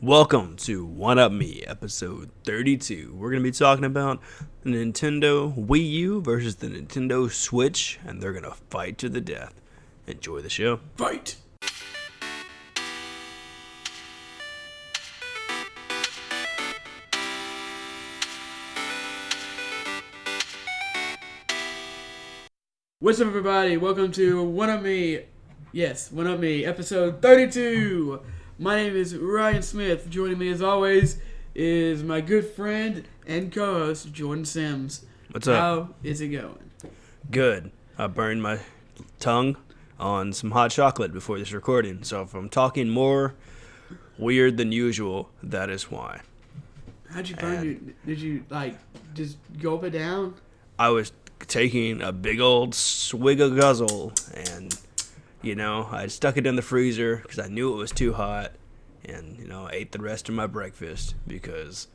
Welcome to One Up Me, episode 32. We're going to be talking about the Nintendo Wii U versus the Nintendo Switch, and they're going to fight to the death. Enjoy the show. Fight! What's up, everybody? Welcome to One Up Me. Yes, One Up Me, episode 32. My name is Ryan Smith. Joining me, as always, is my good friend and co-host, Jordan Sims. What's up? How is it going? Good. I burned my tongue on some hot chocolate before this recording, so if I'm talking more weird than usual, that is why. How'd you burn your... Did you, just gulp it down? I was taking a big old swig of guzzle, and I stuck it in the freezer because I knew it was too hot, and I ate the rest of my breakfast because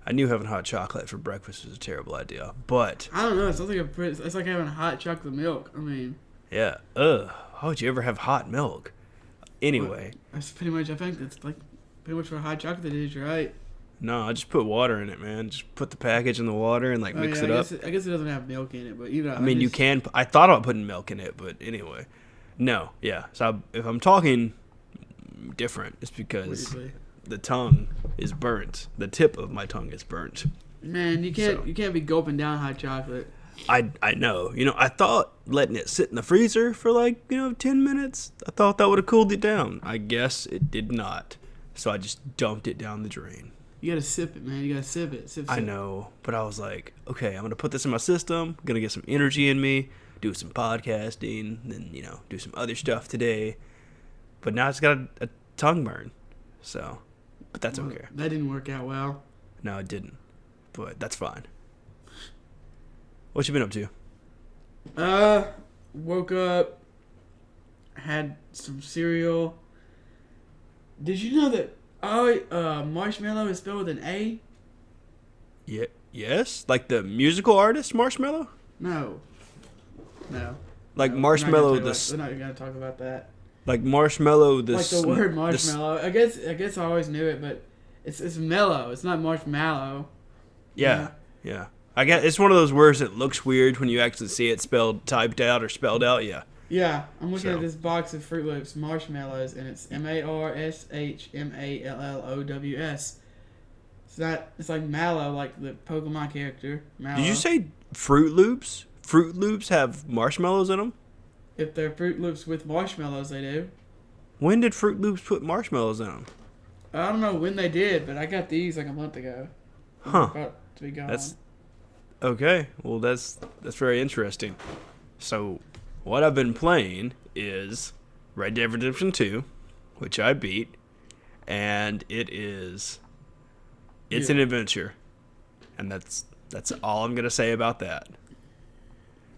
I knew having hot chocolate for breakfast was a terrible idea. But I don't know. It sounds like it's like having hot chocolate milk. I mean, yeah, how would you ever have hot milk? Anyway, that's pretty much. I think that's like pretty much what hot chocolate is, right? no, I just put water in it, man. Just put the package in the water and mix it up. I guess it doesn't have milk in it, but I mean, you can. I thought about putting milk in it, but anyway. No, yeah. So if I'm talking different, it's because the tongue is burnt. The tip of my tongue is burnt. Man, you can't be gulping down hot chocolate. I know. I thought letting it sit in the freezer for 10 minutes, I thought that would have cooled it down. I guess it did not. So I just dumped it down the drain. You gotta sip it, man. You gotta sip it. Sip. I know, but I was like, okay, I'm gonna put this in my system. Gonna get some energy in me. Do some podcasting, then, do some other stuff today. But now it's got a tongue burn. So, but that's okay. That didn't work out well. No, it didn't. But that's fine. What you been up to? Woke up, had some cereal. Did you know that Marshmallow is spelled with an A? Yeah, yes? Like the musical artist Marshmallow? No. Like no, Marshmallow we're not gonna talk about that. Like Marshmallow Like the word marshmallow. I guess I always knew it, but it's mellow. It's not marshmallow. Yeah. I guess it's one of those words that looks weird when you actually see it typed out or spelled out. Yeah. Yeah, I'm looking at this box of Fruit Loops marshmallows, and it's Marshmallows. It's like Mallow, like the Pokemon character. Mallow. Did you say Fruit Loops? Fruit Loops have marshmallows in them? If they're Fruit Loops with marshmallows, they do. When did Fruit Loops put marshmallows in them? I don't know when they did, but I got these like a month ago. Huh. About to be gone. That's okay. Well, that's very interesting. So, what I've been playing is Red Dead Redemption 2, which I beat, and it's an adventure, and that's all I'm gonna say about that.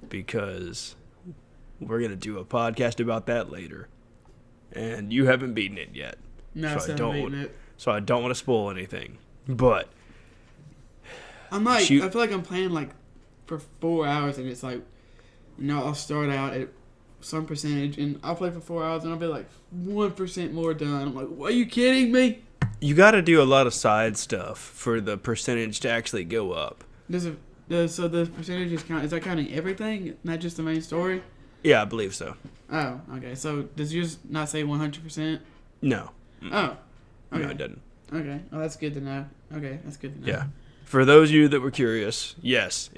Because we're going to do a podcast about that later. And you haven't beaten it yet. No, I haven't beaten it. So I don't want to spoil anything. But I feel like I'm playing for 4 hours, and it's like, I'll start out at some percentage, and I'll play for 4 hours, and I'll be 1% more done. I'm like, are you kidding me? You got to do a lot of side stuff for the percentage to actually go up. So the percentage is that counting everything, not just the main story? Yeah, I believe so. Oh, okay. So does yours not say 100%? No. Oh. Okay. No, it doesn't. Okay. Oh, that's good to know. Okay, that's good to know. Yeah. For those of you that were curious, yes,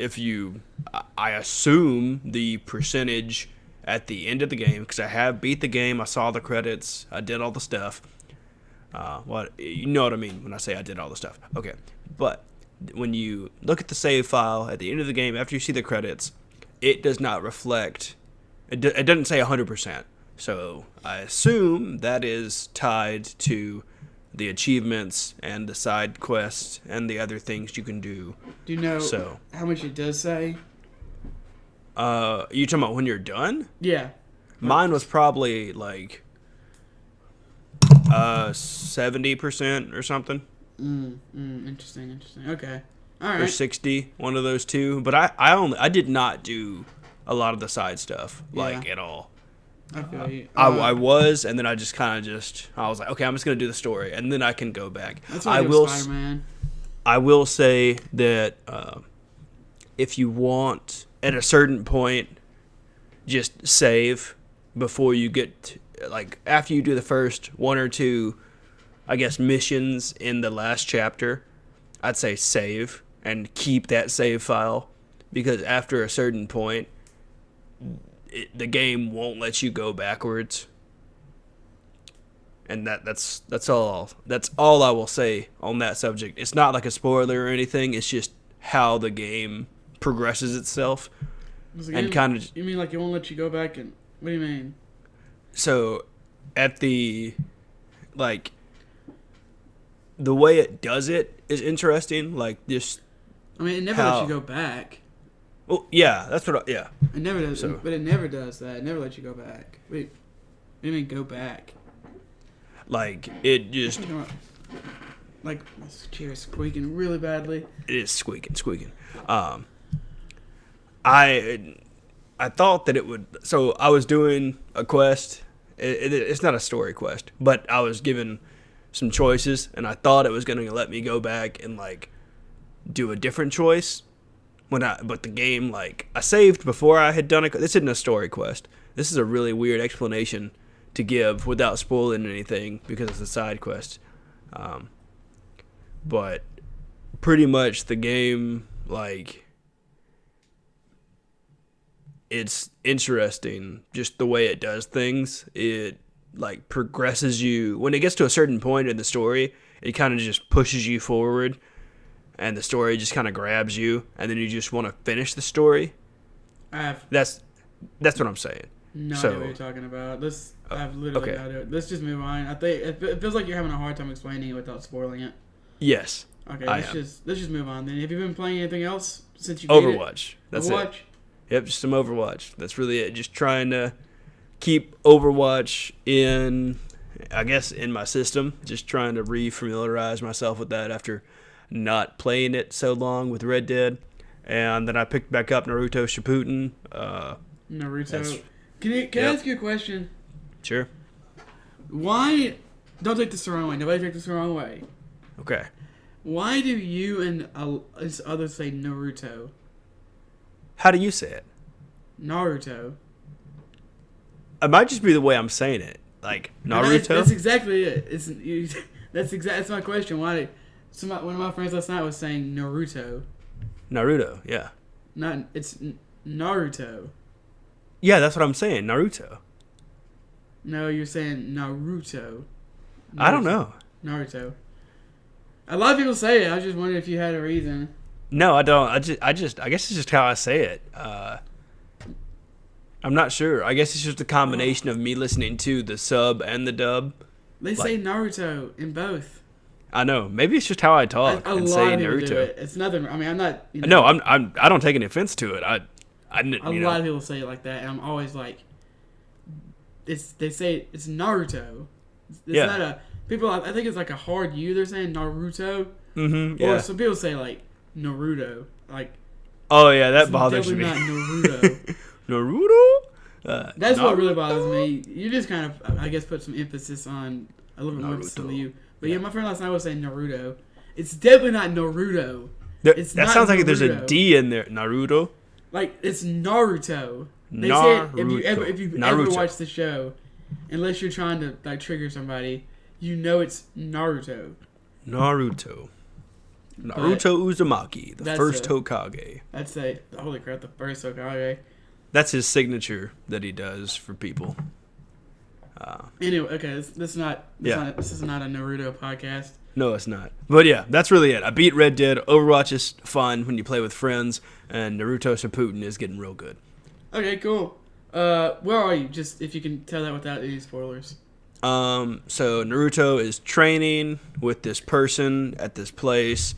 I assume the percentage at the end of the game, because I have beat the game, I saw the credits, I did all the stuff. You know what I mean when I say I did all the stuff. Okay. But when you look at the save file at the end of the game, after you see the credits, it does not reflect, it doesn't say 100%. So I assume that is tied to the achievements and the side quests and the other things you can do. Do you know how much it does say? You talking about when you're done? Yeah. Mine was probably 70% or something. Interesting. Okay. All right. Or 60, one of those two. But I did not do a lot of the side stuff, at all. I feel you. I was, and then I just kind of I was like, okay, I'm just gonna do the story, and then I can go back. That's why I will. Spider-Man. I will say that if you want at a certain point, just save before you get after you do the first one or two, I guess, missions in the last chapter. I'd say save and keep that save file, because after a certain point, the game won't let you go backwards. And that's all I will say on that subject. It's not like a spoiler or anything. It's just how the game progresses itself. And kind of. You mean like it won't let you go back and? What do you mean? So, at the the way it does it is interesting. Like just. I mean, it never lets you go back. Well, yeah, that's what. It never does, but it never does that. It never lets you go back. Wait, what do you mean go back? Like it just. Like this chair is squeaking really badly. It is squeaking. I thought that it would. So I was doing a quest. It's not a story quest, but I was given some choices, and I thought it was going to let me go back and do a different choice. But the game, I saved before I had done it. This isn't a story quest. This is a really weird explanation to give without spoiling anything because it's a side quest. But pretty much the game, it's interesting just the way it does things. It progresses you. When it gets to a certain point in the story, it kind of just pushes you forward. And the story just kind of grabs you, and then you just want to finish the story. That's what I'm saying. No idea what you're talking about. I've literally got it. Let's just move on. I think it feels like you're having a hard time explaining it without spoiling it. Yes. Okay, let's just move on then. Have you been playing anything else since you Overwatch? That's Overwatch? It. Yep, just some Overwatch. That's really it. Just trying to keep Overwatch in my system. Just trying to re-familiarize myself with that after not playing it so long with Red Dead. And then I picked back up Naruto Shippuden. Naruto. Can I ask you a question? Sure. Why? Don't take this the wrong way. Nobody take this the wrong way. Okay. Why do you and others say Naruto? How do you say it? Naruto. It might just be the way I'm saying it. Naruto? That's exactly it. That's my question. Why? One of my friends last night was saying Naruto. Naruto, yeah. It's Naruto. Yeah, that's what I'm saying. Naruto. No, you're saying Naruto. I don't know. Naruto. A lot of people say it. I was just wondering if you had a reason. No, I don't. I guess it's just how I say it. I'm not sure. I guess it's just a combination of me listening to the sub and the dub. They say Naruto in both. I know. Maybe it's just how I talk and say Naruto. Do it. It's nothing. I mean, I'm not. No, I don't take any offense to it. A lot of people say it like that, and I'm always like, they say it's Naruto. It's not a people. I think it's a hard U. They're saying Naruto. Mm-hmm. Yeah. Or some people say Naruto. Oh yeah, that bothers me. Definitely not Naruto. That's Naruto? What really bothers me. You just kind of, I guess, put some emphasis on a little bit more emphasis on the U. But yeah, my friend last night was saying Naruto. It's definitely not Naruto. That sounds like there's a D in there. Naruto. It's Naruto. They said if you've ever watched the show, unless you're trying to trigger somebody, you know it's Naruto. Naruto Uzumaki, the first Hokage. Holy crap, the first Hokage. That's his signature that he does for people. Anyway, okay, this is not a Naruto podcast. No, it's not. But yeah, that's really it. I beat Red Dead. Overwatch is fun when you play with friends, and Naruto Shippuden is getting real good. Okay, cool. Where are you? Just if you can tell that without any spoilers. So Naruto is training with this person at this place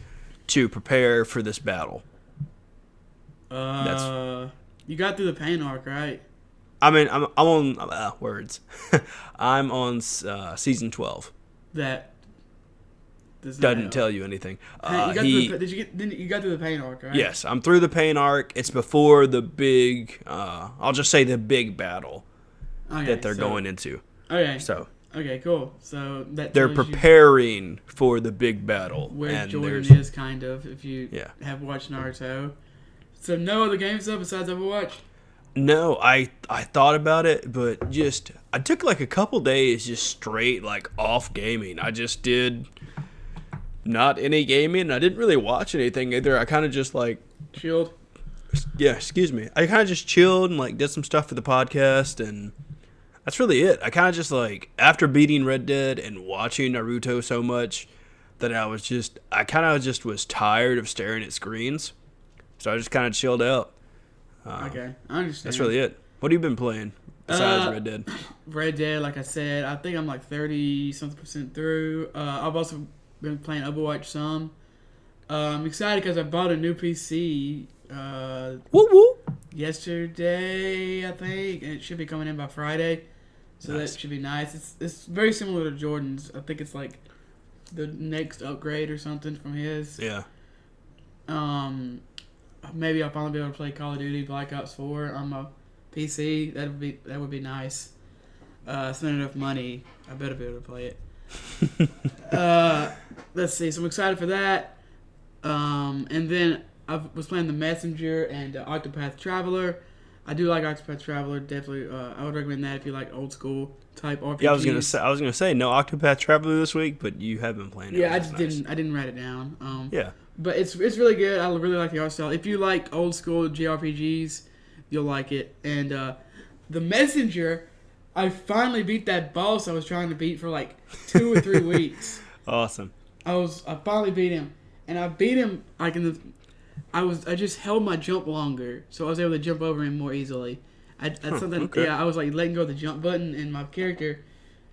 to prepare for this battle. You got through the pain arc, right? I mean, I'm on words. I'm on season 12. That doesn't tell you anything. You got through the pain arc, right? Yes, I'm through the pain arc. It's before the big. I'll just say the big battle. that they're going into. Okay. So Okay, cool. So that they're tells you preparing for the big battle. where and Jordan there's is, kind of, if you Yeah. have watched Naruto. So no other games up besides Overwatch? No, I thought about it, but just I took like a couple days just straight like off gaming. I just did not any gaming. I didn't really watch anything either. I kind of just like Chilled? yeah, excuse me. I kind of just chilled and like did some stuff for the podcast, and that's really it. I kind of just like after beating Red Dead and watching Naruto so much that I kind of just was tired of staring at screens, so I just kind of chilled out. Okay, I understand. That's really it. What have you been playing besides Red Dead? Red Dead, like I said, I think I'm like 30-something% through. I've also been playing Overwatch some. I'm excited because I bought a new PC Woo woo. yesterday, I think, and it should be coming in by Friday. So Nice. that should be nice. It's very similar to Jordan's. I think it's like the next upgrade or something from his. Yeah. Maybe I'll finally be able to play Call of Duty Black Ops 4 on my PC. That would be nice. Spend enough money, I better be able to play it. Let's see. So I'm excited for that. And then I was playing The Messenger and Octopath Traveler. I do like Octopath Traveler. Definitely, I would recommend that if you like old school type RPGs. Yeah, I was gonna say no Octopath Traveler this week, but you have been playing it. Yeah, I That's just nice. didn't write it down. Yeah. But it's really good. I really like the art style. If you like old school JRPGs, you'll like it. And The Messenger, I finally beat that boss I was trying to beat for like 2 or 3 weeks. Awesome. I finally beat him, and I beat him like I just held my jump longer, so I was able to jump over him more easily. Okay. I was like letting go of the jump button, and my character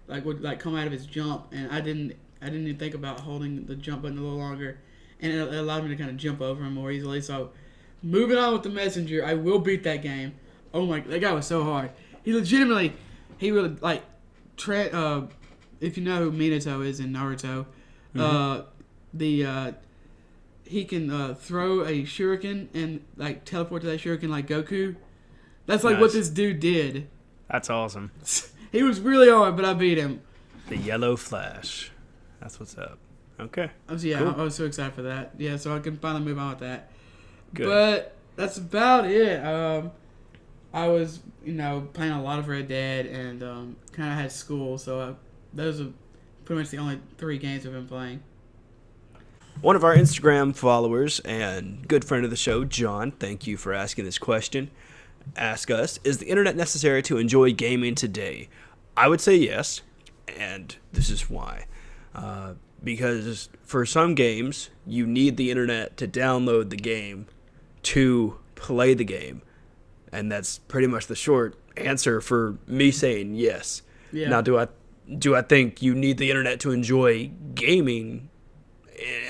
like would like come out of his jump, and I didn't even think about holding the jump button a little longer, and it allowed me to kind of jump over him more easily. So moving on with The Messenger, I will beat that game. Oh my, that guy was so hard. He really like if you know who Minato is in Naruto, he can throw a shuriken and like teleport to that shuriken like Goku. That's like what Nice. this dude did. That's awesome. He was really hard, but I beat him. The Yellow Flash. That's what's up. Okay. I was Cool. so excited for that. Yeah, so I can finally move on with that. Good. But that's about it. I was, playing a lot of Red Dead and kind of had school, so those are pretty much the only 3 games I've been playing. One of our Instagram followers and good friend of the show, John, thank you for asking this question. Ask us, is the internet necessary to enjoy gaming today? I would say yes, and this is why. Because for some games, you need the internet to download the game to play the game. And that's pretty much the short answer for me saying yes. Yeah. Now, do I think you need the internet to enjoy gaming?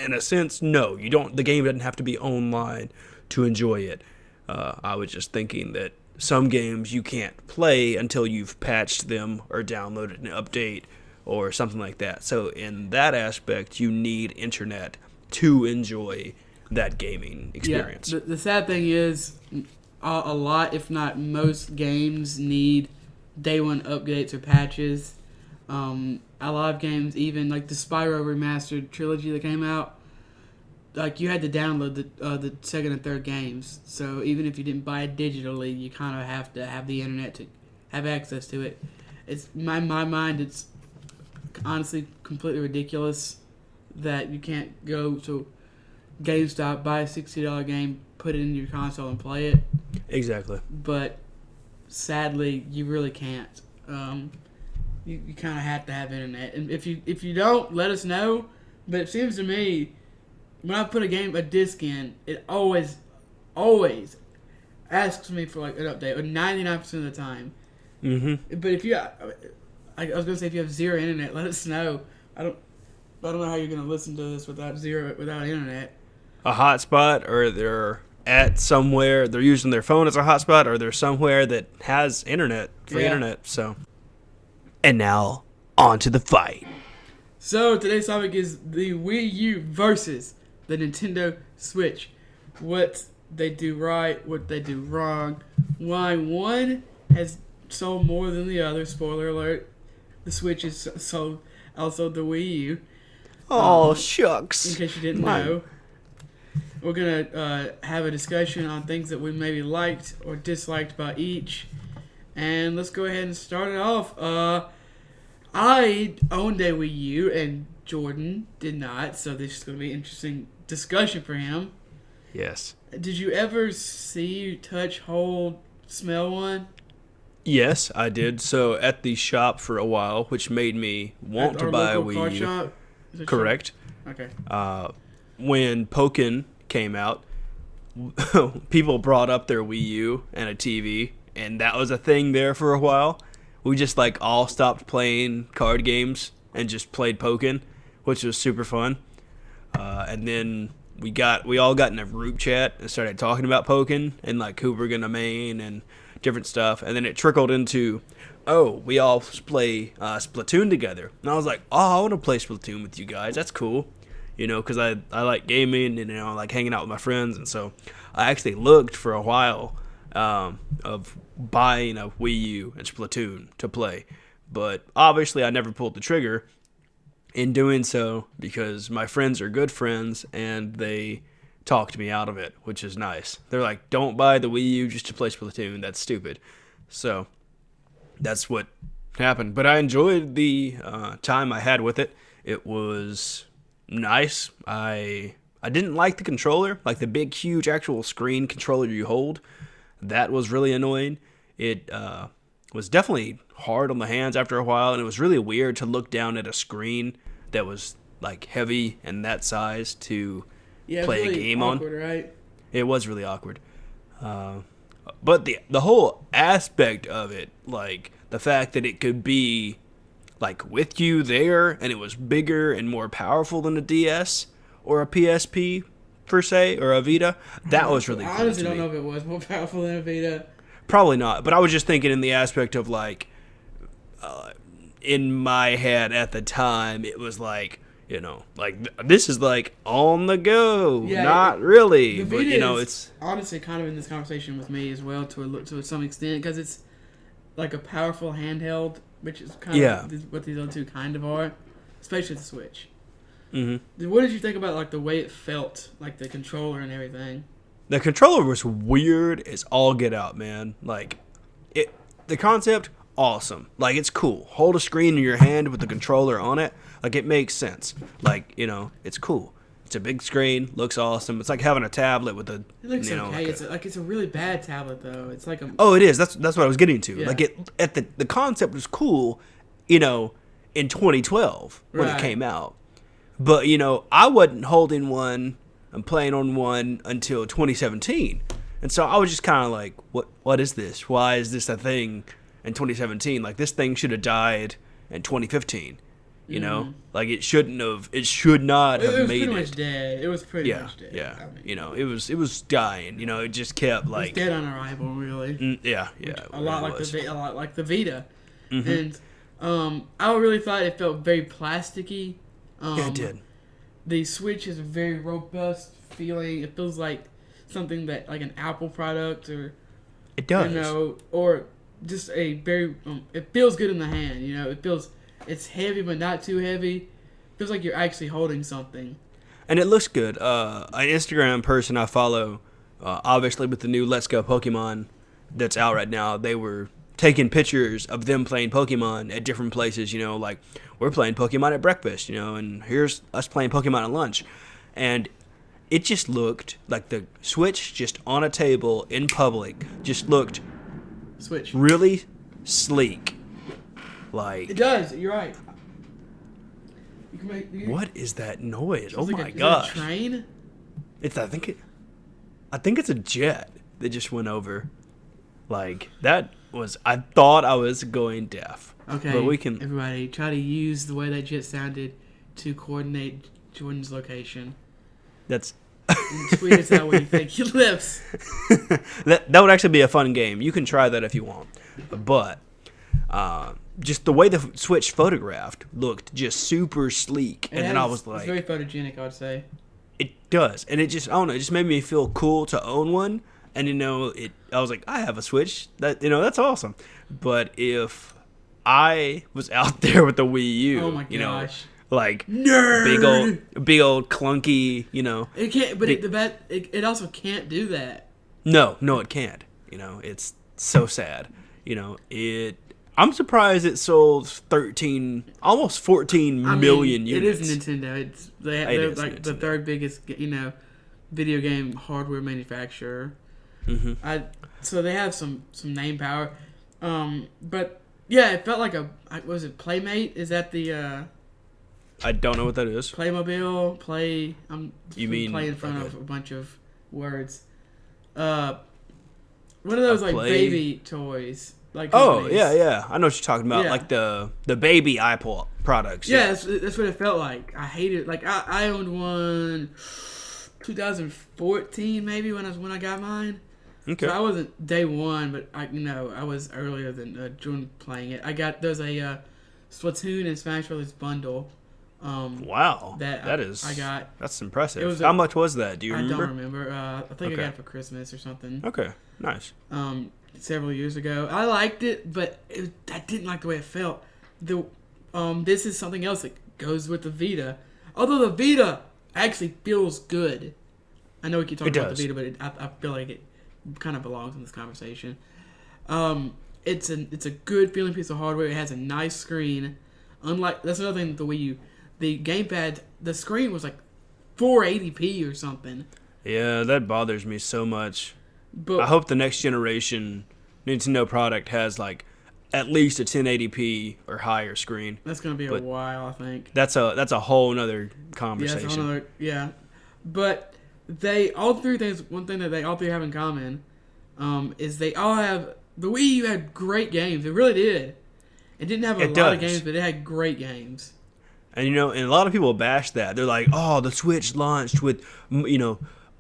In a sense, no. You don't. The game doesn't have to be online to enjoy it. I was just thinking that some games you can't play until you've patched them or downloaded an update or something like that. So in that aspect, you need internet to enjoy that gaming experience. Yeah, the sad thing is, a lot, if not most, games need day one updates or patches. A lot of games, even like the Spyro Remastered trilogy that came out, like you had to download the second and third games. So even if you didn't buy it digitally, you kind of have to have the internet to have access to it. It's my mind. It's honestly completely ridiculous that you can't go to GameStop, buy a $60 game, put it in your console, and play it. Exactly. But sadly, you really can't. You kind of have to have internet, and if you don't, let us know. But it seems to me, when I put a disc in, it always asks me for like an update, or 99% of the time. Mm-hmm. But if you, I was gonna say, if you have zero internet, let us know. I don't know how you're gonna listen to this without internet. A hotspot, or they're at somewhere, they're using their phone as a hotspot, or they're somewhere that has internet, free internet. So, and now on to the fight. So today's topic is the Wii U versus the Nintendo Switch. What they do right, what they do wrong, why one has sold more than the other. Spoiler alert. The Switch is sold also the Wii U. Oh, shucks. In case you didn't know. We're going to have a discussion on things that we maybe liked or disliked by each. And let's go ahead and start it off. I owned a Wii U and Jordan did not, so this is going to be an interesting discussion for him. Yes. Did you ever see, touch, hold, smell one? Yes, I did. So at the shop for a while, which made me want to buy a Wii U. Shop? Correct. Shop? Okay. When Pokken came out, people brought up their Wii U and a TV, and that was a thing there for a while. We just like all stopped playing card games and just played Pokken, which was super fun. And then we all got in a group chat and started talking about Pokken and like who we're gonna main and different stuff. And then it trickled into, we all play Splatoon together. And I was like, I want to play Splatoon with you guys. That's cool. You know, because I like gaming and, I like hanging out with my friends. And so I actually looked for a while of buying a Wii U and Splatoon to play. But obviously I never pulled the trigger in doing so because my friends are good friends and they talked me out of it, which is nice. They're like, don't buy the Wii U just to play Splatoon. That's stupid. So that's what happened. But I enjoyed the time I had with it. It was nice. I didn't like the controller, like the big, huge actual screen controller you hold. That was really annoying. It was definitely hard on the hands after a while, and it was really weird to look down at a screen that was like heavy and that size to play really a game awkward, on. Right? It was really awkward. But the whole aspect of it, like the fact that it could be like with you there and it was bigger and more powerful than a DS or a PSP per se or a Vita, that was really cool. I honestly don't know if it was more powerful than a Vita. Probably not, but I was just thinking in the aspect of like in my head at the time it was like, like this is like on the go. Yeah, not really, the but Vita it's honestly kind of in this conversation with me as well to some extent because it's like a powerful handheld, which is kind of what these other two kind of are, especially the Switch. Mm-hmm. What did you think about like the way it felt, like the controller and everything? The controller was weird as all get out, man. Like the concept, awesome. Like it's cool. Hold a screen in your hand with the controller on it. Like it makes sense. Like it's cool. It's a big screen, looks awesome. It's like having a tablet with a. It looks okay. It's a really bad tablet though. It's like a. Oh, it is. That's what I was getting to. Yeah. Like the concept was cool, in 2012 when it came out. But I wasn't holding one and playing on one until 2017, and so I was just kind of like, what is this? Why is this a thing in 2017? Like this thing should have died in 2015. Like it should not have made it. It was pretty much dead. It was pretty much dead. Yeah. I mean, it was dying. It just kept like. It's dead on arrival, really. Yeah. A lot like the Vita. Mm-hmm. And I really thought it felt very plasticky. Yeah, it did. The Switch is a very robust feeling. It feels like something that like an Apple product or. It does. Or just a very. It feels good in the hand. It feels. It's heavy, but not too heavy. Feels like you're actually holding something. And it looks good. An Instagram person I follow, obviously with the new Let's Go Pokemon that's out right now, they were taking pictures of them playing Pokemon at different places. Like we're playing Pokemon at breakfast, and here's us playing Pokemon at lunch. And it just looked like the Switch just on a table in public just looked really sleek. Like it does. You're right. What is that noise? Oh my gosh! Is it a train? I think it's a jet that just went over. Like that was. I thought I was going deaf. Okay, but we can. Everybody, try to use the way that jet sounded to coordinate Jordan's location. That's. And tweet us out when you think he lives. That would actually be a fun game. You can try that if you want, but. Just the way the Switch photographed looked just super sleek, and then I was like, it's very photogenic, I would say. It does, and it just, I don't know, it just made me feel cool to own one, And I was like, I have a Switch. That's awesome. But if I was out there with the Wii U, oh my gosh, like nerd, big old clunky, it can't. But it also can't do that. No, it can't. It's so sad. I'm surprised it sold 13, almost 14 million units. It is Nintendo. They're like Nintendo. The third biggest, video game hardware manufacturer. Mm-hmm. So they have some name power. But yeah, it felt like was it Playmate? Is that the I don't know what that is. Playmobil, You mean play in front of a bunch of words. One of those baby toys. Yeah. I know what you're talking about. Yeah. Like the baby Apple products. Yeah, that's what it felt like. I hated it. Like I owned one 2014 maybe when I got mine. Okay. So I wasn't day one, but I was earlier than June playing it. There's a Splatoon and Smash Brothers bundle. Wow. That's impressive. How much was that? Do you remember? I don't remember. I think I got it for Christmas or something. Okay. Nice. Several years ago. I liked it, but I didn't like the way it felt. This is something else that goes with the Vita. Although the Vita actually feels good. I know we keep talking about the Vita, but I feel like it kind of belongs in this conversation. It's a good feeling piece of hardware. It has a nice screen. That's another thing with the Wii U. The gamepad, the screen was like 480p or something. Yeah, that bothers me so much. But I hope the next generation Nintendo product has like at least a 1080p or higher screen. That's gonna be a while, I think. That's a whole nother conversation. Yeah. But all three things. One thing that they all three have in common, is they all have the Wii U had great games. It really did. It didn't have a lot of games, but it had great games. And and a lot of people bash that. They're like, "Oh, the Switch launched with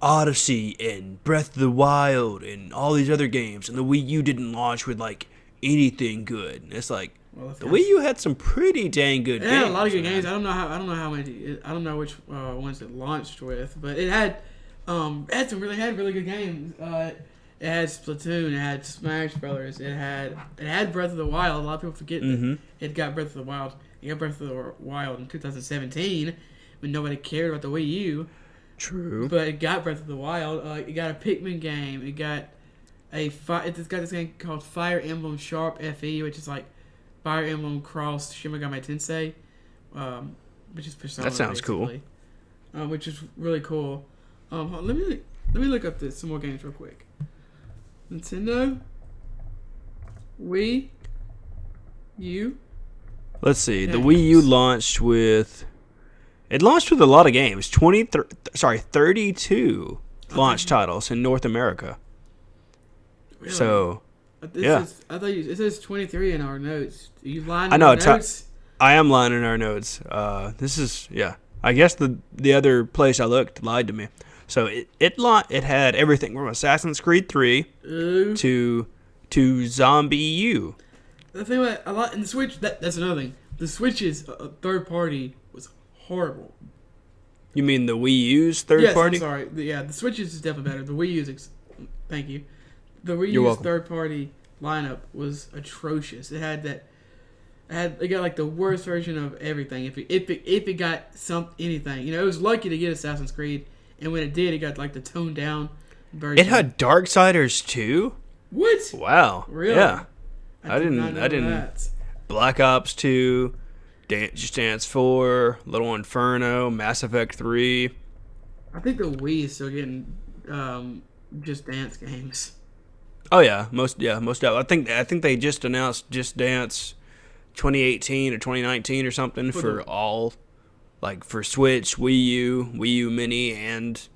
Odyssey and Breath of the Wild and all these other games, and the Wii U didn't launch with like anything good." And it's like the Wii U had some pretty dang good games. It had a lot of good games. I don't know how many. I don't know which ones it launched with, but it had really good games. It had Splatoon. It had Smash Brothers. It had Breath of the Wild. A lot of people forget that it got Breath of the Wild. It got Breath of the Wild in 2017 when nobody cared about the Wii U. True. But it got Breath of the Wild. It got a Pikmin game. It got it's got this game called Fire Emblem Sharp FE, which is like Fire Emblem Cross Shin Megami Tensei, which is Persona. That sounds basically. Cool. Which is really cool. Let me look up some more games real quick. Nintendo Wii U. Let's see. The Wii U launched with a lot of games. 32 launch titles in North America. Really? So, I thought it says 23 in our notes. Are you lying in our notes? I am lying in our notes. This is I guess the other place I looked lied to me. So it had everything from Assassin's Creed 3 to Zombie U. The thing about a lot in the Switch, that's another thing. The Switch's third party was horrible. You mean the Wii U's third party? Yes, I'm sorry. The Switch's is definitely better. The Wii U's, thank you. The Wii U's third party lineup was atrocious. It got like the worst version of everything. If it got anything, it was lucky to get Assassin's Creed, and when it did, it got like the toned down version. It had Darksiders 2? What? Wow. Really? Yeah. I didn't. That. Black Ops 2, Just Dance 4, Little Inferno, Mass Effect 3. I think the Wii is still getting Just Dance games. Oh yeah, most of. I think they just announced Just Dance 2018 or 2019 or something for all, like for Switch, Wii U Mini, and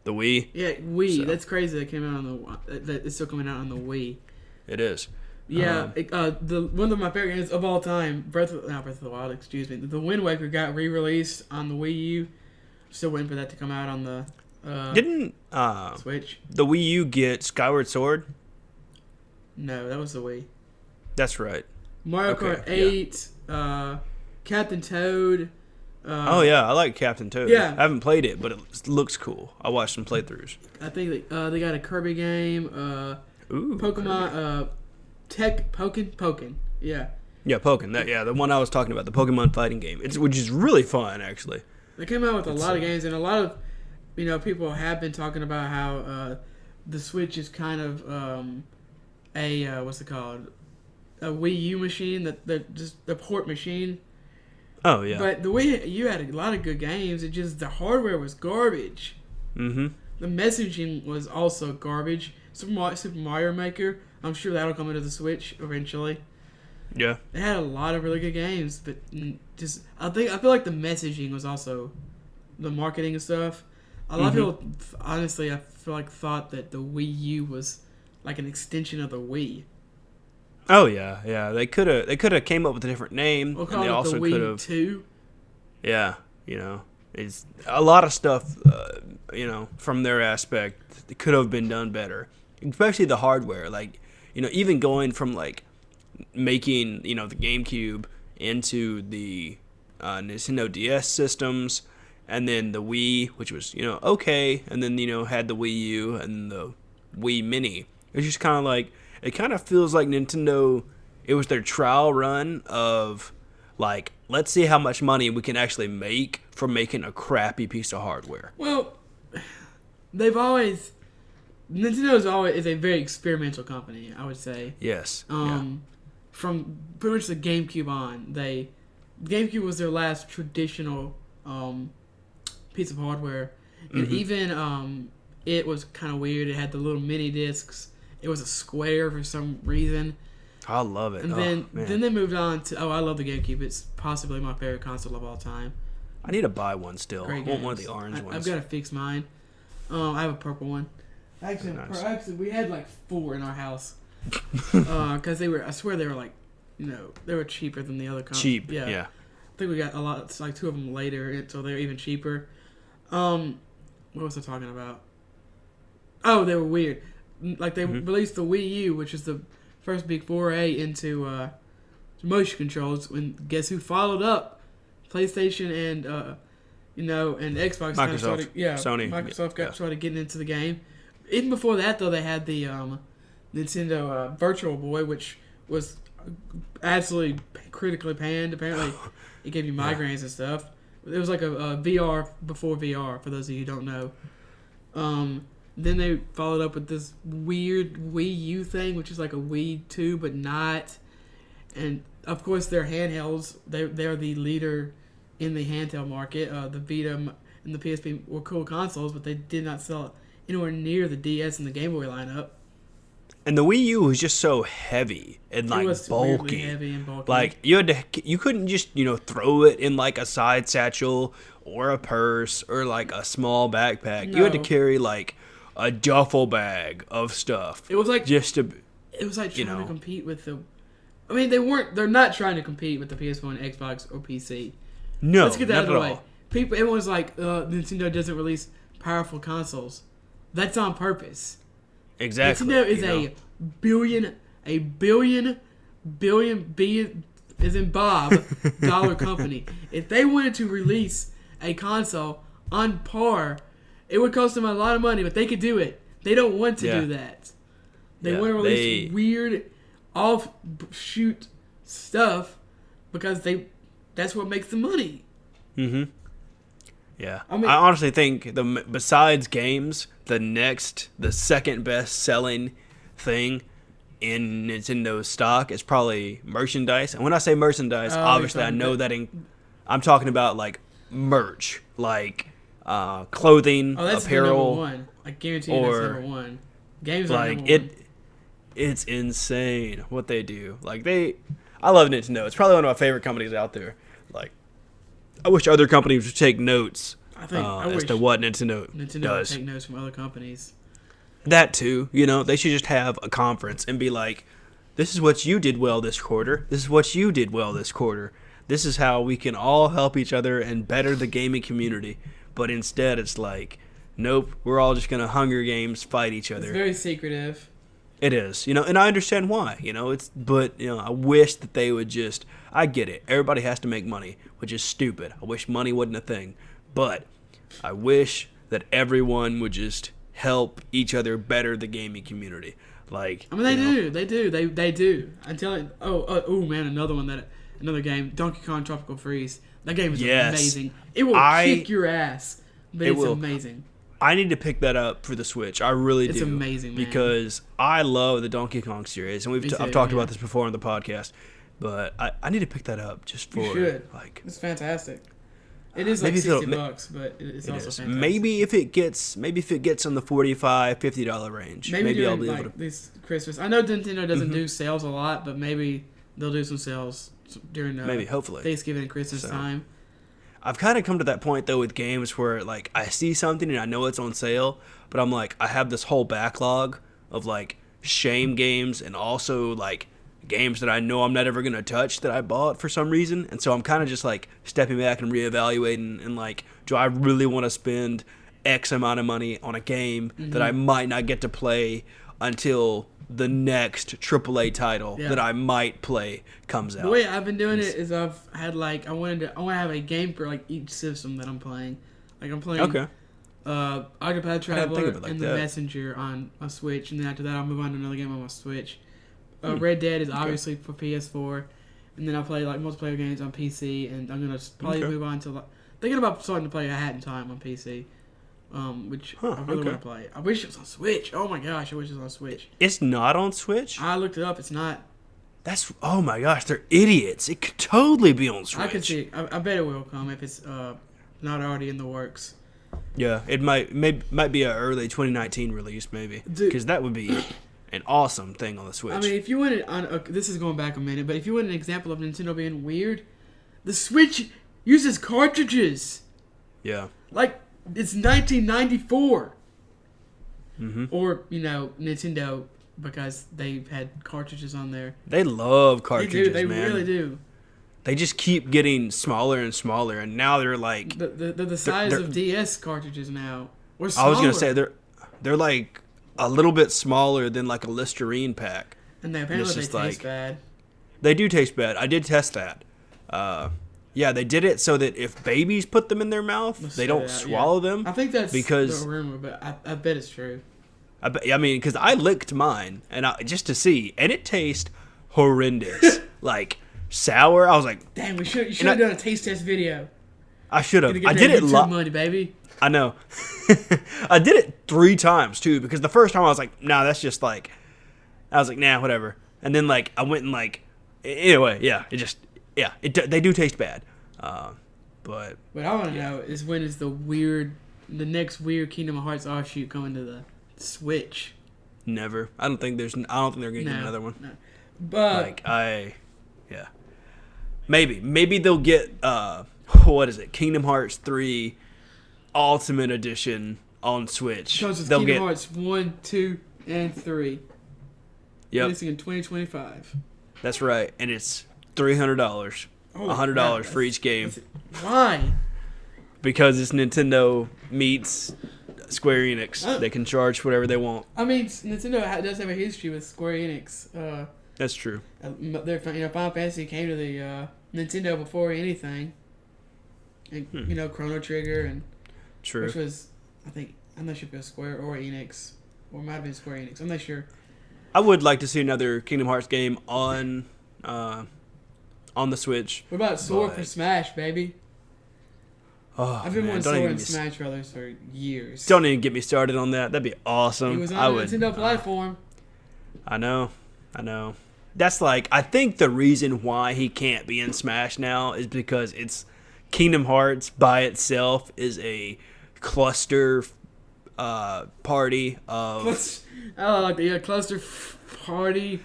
the Wii. Yeah, Wii. So. That's crazy. That came out that it's still coming out on the Wii. It is. Yeah, one of my favorite games of all time, Breath of the Wild. Excuse me. The Wind Waker got re-released on the Wii U. Still waiting for that to come out on the Didn't Switch. The Wii U get Skyward Sword? No, that was the Wii. That's right. Mario Kart 8, Captain Toad, Oh yeah, I like Captain Toad. Yeah. I haven't played it, but it looks cool. I watched some playthroughs. I think they got a Kirby game. Ooh, Pokemon. Pokken. Yeah. Yeah, Pokken. The one I was talking about, the Pokemon fighting game, which is really fun actually. They came out with a lot of games, and a lot of people have been talking about how the Switch is kind of what's it called? A Wii U machine, that just the port machine. Oh yeah. But the Wii U had a lot of good games. It just the hardware was garbage. Mm-hmm. The messaging was also garbage. Super Mario Maker, I'm sure that'll come into the Switch eventually. Yeah. It had a lot of really good games, but just I feel like the messaging was also the marketing and stuff. A lot of people, honestly, I feel like thought that the Wii U was like an extension of the Wii. Oh yeah. They could have came up with a different name, We'll and call they it also the could Wii have. 2. Yeah, it's a lot of stuff. From their aspect, it could have been done better, especially the hardware. Like, even going from like making the GameCube into the Nintendo DS systems, and then the Wii, which was okay, and then had the Wii U and the Wii Mini. It's just kind of like, it kind of feels like Nintendo. It was their trial run of like, let's see how much money we can actually make from making a crappy piece of hardware. Well, Nintendo is a very experimental company, I would say. Yes. From pretty much the GameCube on, GameCube was their last traditional piece of hardware, and even it was kind of weird. It had the little mini discs. It was a square for some reason. I love it. And then they moved on to I love the GameCube. It's possibly my favorite console of all time. I need to buy one still. Great I want games. one of the orange ones. I've got to fix mine. I have a purple one. Actually, we had like 4 in our house. Because I swear they were like, they were cheaper than the other consoles. Cheap, yeah. I think we got a lot, it's like 2 of them later, so they're even cheaper. What was I talking about? Oh, they were weird. Like, they released the Wii U, which is the first big foray into motion controls. And guess who followed up? PlayStation and and Xbox. Microsoft, Sony. Microsoft started getting into the game. Even before that, though, they had the Nintendo Virtual Boy, which was absolutely critically panned. Apparently, it gave you migraines and stuff. It was like a VR before VR, for those of you who don't know. Then they followed up with this weird Wii U thing, which is like a Wii 2, but not. And, of course, their handhelds, they're the leader in the handheld market. The Vita and the PSP were cool consoles, but they did not sell anywhere near the DS and the Game Boy lineup. And the Wii U was just so heavy and like bulky. Heavy and bulky. Like you couldn't just throw it in like a side satchel or a purse or like a small backpack. No. You had to carry like a duffel bag of stuff. It was like it was like trying to compete with the. I mean, they're not trying to compete with the PS1, Xbox, or PC. No, let's get that out of the way. All. Everyone's like, Nintendo doesn't release powerful consoles. That's on purpose. Exactly. Nintendo is a billion as in Bob dollar company. If they wanted to release a console on par, it would cost them a lot of money, but they could do it. They don't want to do that. They want to release weird offshoot stuff because that's what makes the money. Mm-hmm. Yeah. I honestly think besides games, the second best selling thing in Nintendo stock is probably merchandise. And when I say merchandise, obviously I know that I'm talking about like merch, like clothing, that's apparel. Number one. I guarantee you that's number one. Games are like number one. It's insane what they do. Like I love Nintendo. It's probably one of my favorite companies out there. Like, I wish other companies would take notes as to what Nintendo does. Would take notes from other companies. That too, they should just have a conference and be like, "This is what you did well this quarter. This is what you did well this quarter. This is how we can all help each other and better the gaming community." But instead, it's like, nope, we're all just gonna Hunger Games fight each other. It's very secretive. It is, and I understand why, but I wish that they would just, I get it. Everybody has to make money, which is stupid. I wish money wasn't a thing, but I wish that everyone would just help each other better the gaming community. Like, I mean, they do. I'm telling you. Oh man, another game, Donkey Kong Tropical Freeze. That game is amazing. It will kick your ass, but it's amazing. I need to pick that up for the Switch. I really do. It's amazing, man. Because I love the Donkey Kong series, and I've talked about this before on the podcast. But I need to pick that up just for like. It's fantastic. It is like $60, but it's also fantastic. Maybe if it gets on the $45-$50 range, maybe I'll be able to. This Christmas, I know Nintendo doesn't do sales a lot, but maybe they'll do some sales during hopefully Thanksgiving and Christmas time. I've kind of come to that point, though, with games where, like, I see something and I know it's on sale, but I'm like, I have this whole backlog of, like, shame games and also, like, games that I know I'm not ever going to touch that I bought for some reason. And so I'm kind of just, like, stepping back and reevaluating and, like, do I really want to spend X amount of money on a game that I might not get to play until the next AAA title that I might play comes out. The way I've been doing it is I've had like I want to have a game for like each system that I'm playing. Like I'm playing Octopath Traveler and The Messenger on my Switch, and then after that I'll move on to another game on my Switch. Red Dead is obviously for PS4, and then I'll play like multiplayer games on PC, and I'm gonna probably move on to thinking about starting to play A Hat in Time on PC. Which I really want to play. I wish it was on Switch. Oh my gosh, I wish it was on Switch. It's not on Switch? I looked it up. It's not. Oh my gosh, they're idiots. It could totally be on Switch. I can see. I bet it will come if it's not already in the works. Yeah, it might be an early 2019 release, maybe, because that would be an awesome thing on the Switch. I mean, if you want this is going back a minute, but if you want an example of Nintendo being weird, the Switch uses cartridges. Yeah. Like. It's 1994. Or, Nintendo, because they've had cartridges on there. They love cartridges, They man. really do. They just keep getting smaller and smaller, and now they're like... They're the size of DS cartridges now. Or smaller. I was going to say, they're like a little bit smaller than like a Listerine pack. And apparently they taste bad. They do taste bad. I did test that. Yeah, they did it so that if babies put them in their mouth, they don't swallow them. I think that's the rumor, but I bet it's true. I mean, because I licked mine and just to see, and it tastes horrendous, like sour. I was like, "Damn, you should have done a taste test video." I should have. I did it money, baby. I know. I did it 3 times too, because the first time I was like, "Nah, that's just like," I was like, "Nah, whatever." And then like I went and like, anyway, yeah, it just. Yeah, they do taste bad, but what I want to know is when is the next weird Kingdom Hearts offshoot coming to the Switch? Never. I don't think they're gonna get another one. No. But maybe they'll get what is it? Kingdom Hearts 3 Ultimate Edition on Switch. They'll get Hearts 1, 2, and 3. Yep. Releasing in 2025. That's right, and it's $300, $100 for each game. Why? Because it's Nintendo meets Square Enix. They can charge whatever they want. I mean, Nintendo does have a history with Square Enix. That's true. Their Final Fantasy came to the Nintendo before anything. And, Chrono Trigger and true. Which was, I'm not sure if it was Square or Enix, or it might have been Square Enix. I'm not sure. I would like to see another Kingdom Hearts game on the Switch. What about Sword for Smash, baby? Oh, I've been wanting Sword in Smash Brothers for years. Don't even get me started on that. That'd be awesome. It was on the Nintendo platform. I know. That's like, I think the reason why he can't be in Smash now is because it's Kingdom Hearts by itself is a cluster party of... I like the cluster party.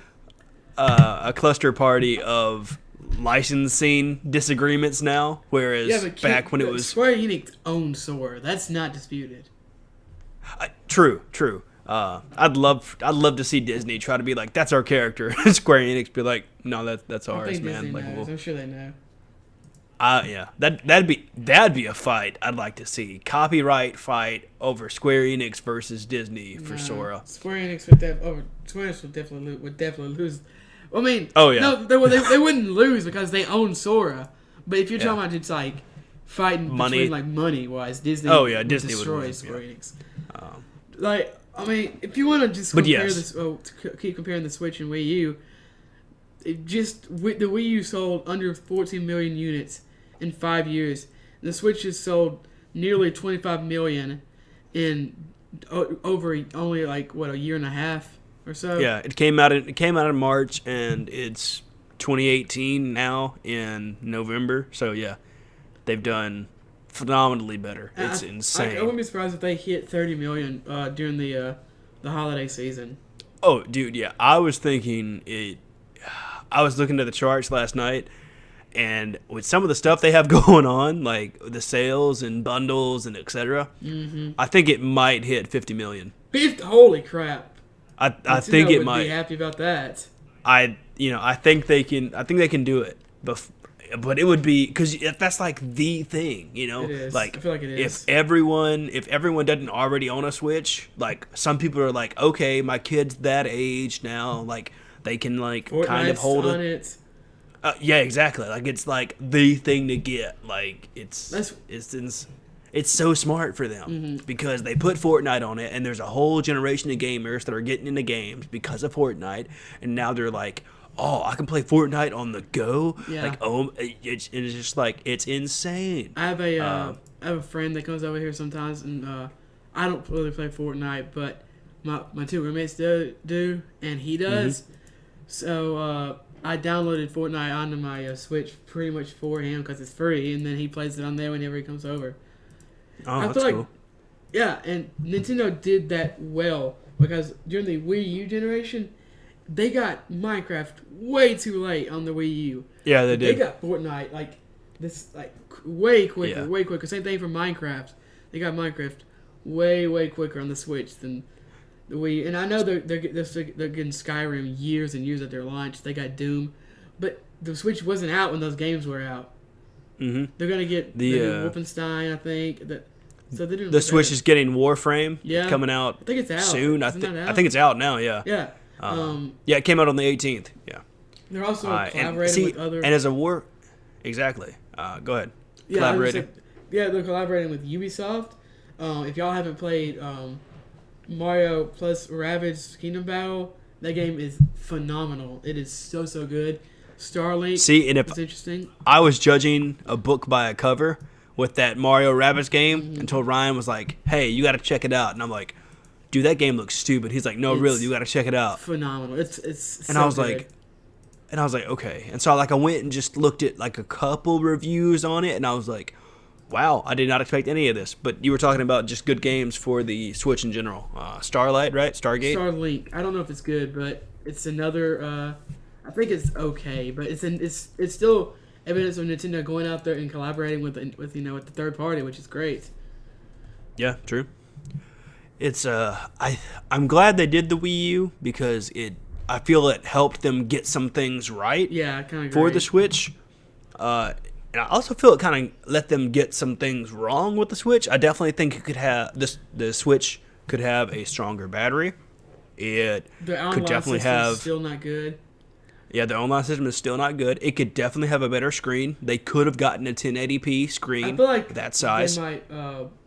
A cluster party of licensing disagreements now, whereas back when it was Square Enix owned Sora. That's not disputed. True. I'd love to see Disney try to be like, that's our character. Square Enix be like, no, that's ours, man. Disney like, knows. I'm sure they know. Yeah, that'd be a fight I'd like to see. Copyright fight over Square Enix versus Disney for Sora. Square Enix would definitely lose. I mean, Oh, yeah. no, they wouldn't lose because they own Sora. But if you're talking about just like fighting Money. between like money wise, Disney. Disney would destroy win, Square yeah. Enix. Like, I mean, if you want to just But compare yes. keep comparing the Switch and Wii U, the Wii U sold under 14 million units in 5 years. The Switch has sold nearly 25 million in over only like a year and a half or so. Yeah, it came out in March, and it's 2018 now in November. So yeah, they've done phenomenally better. It's insane. I wouldn't be surprised if they hit 30 million during the holiday season. Oh, dude, yeah. I was thinking it. I was looking at the charts last night, and with some of the stuff they have going on, like the sales and bundles and etc., I think it might hit 50 million. Holy crap! I think it would might. be happy about that. I think they can. I think they can do it. But it would be because that's like the thing, It is. Like I feel like it is. if everyone doesn't already own a Switch, like some people are like, okay, my kid's that age now, like they can like Fortnite's kind of hold on it. it. Yeah, exactly. Like it's like the thing to get. Like it's so smart for them because they put Fortnite on it, and there's a whole generation of gamers that are getting into games because of Fortnite, and now they're like, oh, I can play Fortnite on the go. Yeah. Like, oh, it's just like it's insane. I have a friend that comes over here sometimes, and I don't really play Fortnite, but my two roommates do, and he does. So I downloaded Fortnite onto my Switch pretty much for him because it's free, and then he plays it on there whenever he comes over. Oh, I that's feel cool. like, yeah, and Nintendo did that well because during the Wii U generation, they got Minecraft way too late on the Wii U. Yeah, they They did. got Fortnite way quicker, Yeah. way quicker. Same thing for Minecraft. They got Minecraft way quicker on the Switch than the Wii. And I know they're getting Skyrim years and years at their launch. They got Doom, but the Switch wasn't out when those games were out. Mm-hmm. They're gonna get the Wolfenstein, I think. So they're doing The Switch is getting Warframe. Yeah. Coming out I think it's out soon. I Isn't that out? think it's out now. Yeah. Yeah. Yeah, it came out on the 18th. Yeah. They're also And collaborating with other. And as a exactly. Go ahead. Yeah, Collaborating. they're collaborating with Ubisoft. If y'all haven't played Mario plus Rabbids Kingdom Battle, that game is phenomenal. It is so good. Starlink. See, and if it's interesting. I was judging a book by a cover with that Mario Rabbids game until Ryan was like, "Hey, you got to check it out," and I'm like, "Dude, that game looks stupid." He's like, "No, really, you got to check it out." Phenomenal. It's And so I was good. like, okay. And so I went and just looked at like a couple reviews on it, and I was like, wow, I did not expect any of this. But you were talking about just good games for the Switch in general. Starlight, right? Stargate? Starlink. I don't know if it's good, but it's another. I think it's okay, but it's still evidence of Nintendo going out there and collaborating with the third party, which is great. Yeah, true. It's I'm glad they did the Wii U because I feel it helped them get some things right. Yeah, kind of for the Switch. And I also feel it kind of let them get some things wrong with the Switch. I definitely think it could have the Switch could have a stronger battery. It The online could definitely system's have still not good. Yeah, the online system is still not good. It could definitely have a better screen. They could have gotten a 1080p screen I feel like that size. They might.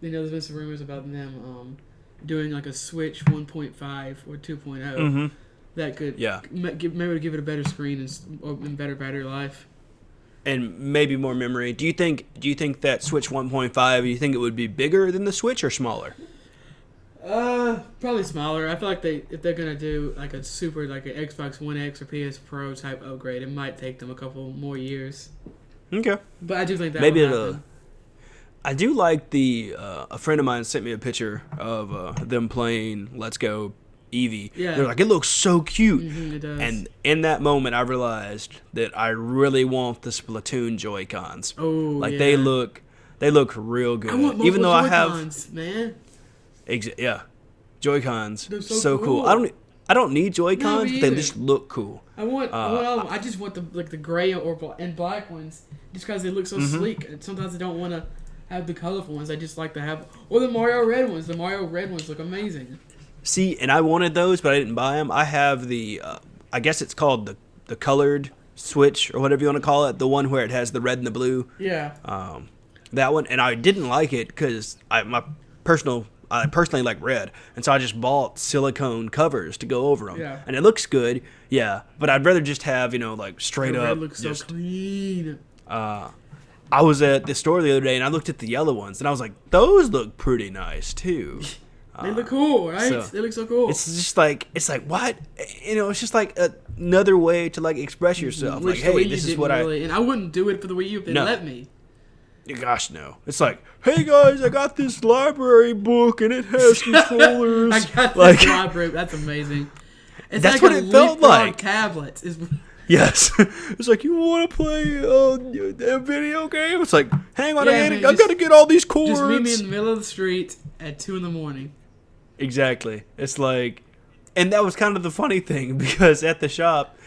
There's been some rumors about them doing like a Switch 1.5 or 2.0 that could maybe give it a better screen and better battery life. And maybe more memory. Do you think that Switch 1.5? Do you think it would be bigger than the Switch or smaller? Probably smaller. I feel like if they're gonna do like an Xbox One X or PS Pro type upgrade, it might take them a couple more years. Okay. But I do think that maybe will happen. I do like a friend of mine sent me a picture of them playing Let's Go Eevee. Yeah. They're like, it looks so cute. It does. And in that moment, I realized that I really want the Splatoon Joy-Cons. Oh, like yeah. they look real good. I want multiple Even though I have Joy-Cons, man. yeah, Joy-Cons, They're so cool. cool. I don't need Joy-Cons, me but they either. just look cool. I want all of them. I just want the gray and black ones, just because they look so sleek. And sometimes I don't want to have the colorful ones. I just like to have, or the Mario red ones. The Mario red ones look amazing. See, and I wanted those, but I didn't buy them. I have the, I guess it's called the colored Switch or whatever you want to call it, the one where it has the red and the blue. Yeah. That one, and I didn't like it because I personally like red, and so I just bought silicone covers to go over them. Yeah. And it looks good, yeah, but I'd rather just have, like straight The up. red looks so just, clean. I was at the store the other day and I looked at the yellow ones and I was like, those look pretty nice too. They look cool, right? so They look so cool. It's just like what? It's just like another way to like express yourself. Which Like, the hey, Wii U this is didn't what really, and I wouldn't do it for the Wii U if they No. let me. Gosh, no. It's like, hey guys, I got this library book and it has controllers. I got like, this library. That's amazing. It's That's like what a it felt leapfrog like. tablet. yes. It's like, you want to play a video game? It's like, hang on a Yeah, minute, man, I got to get all these cords. Just meet me in the middle of the street at 2 a.m. Exactly. It's like, and that was kind of the funny thing because at the shop,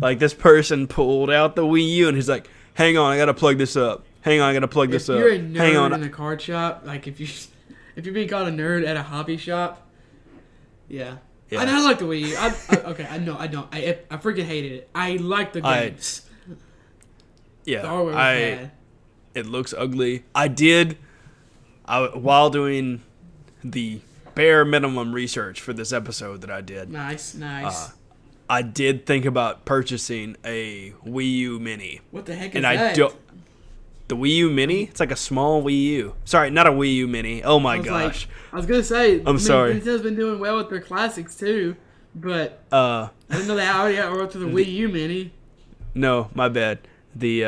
like this person pulled out the Wii U and he's like, hang on, I got to plug this up. Hang on, I got to plug this up. If you're a nerd hang on. in a card shop, like if you're being called a nerd at a hobby shop, yeah. Yeah. I like the Wii U. I know I don't. I freaking hated it. I like the games. Yeah. The hardware was bad. It looks ugly. While doing the bare minimum research for this episode that I did. Nice. I did think about purchasing a Wii U Mini. What the heck is And that? The Wii U Mini? It's like a small Wii U. Sorry, not a Wii U Mini. Oh my gosh. I was gonna say. I'm sorry. Nintendo's been doing well with their classics too, but Uh, I didn't know they already were up to the Wii U Mini. no, my bad. The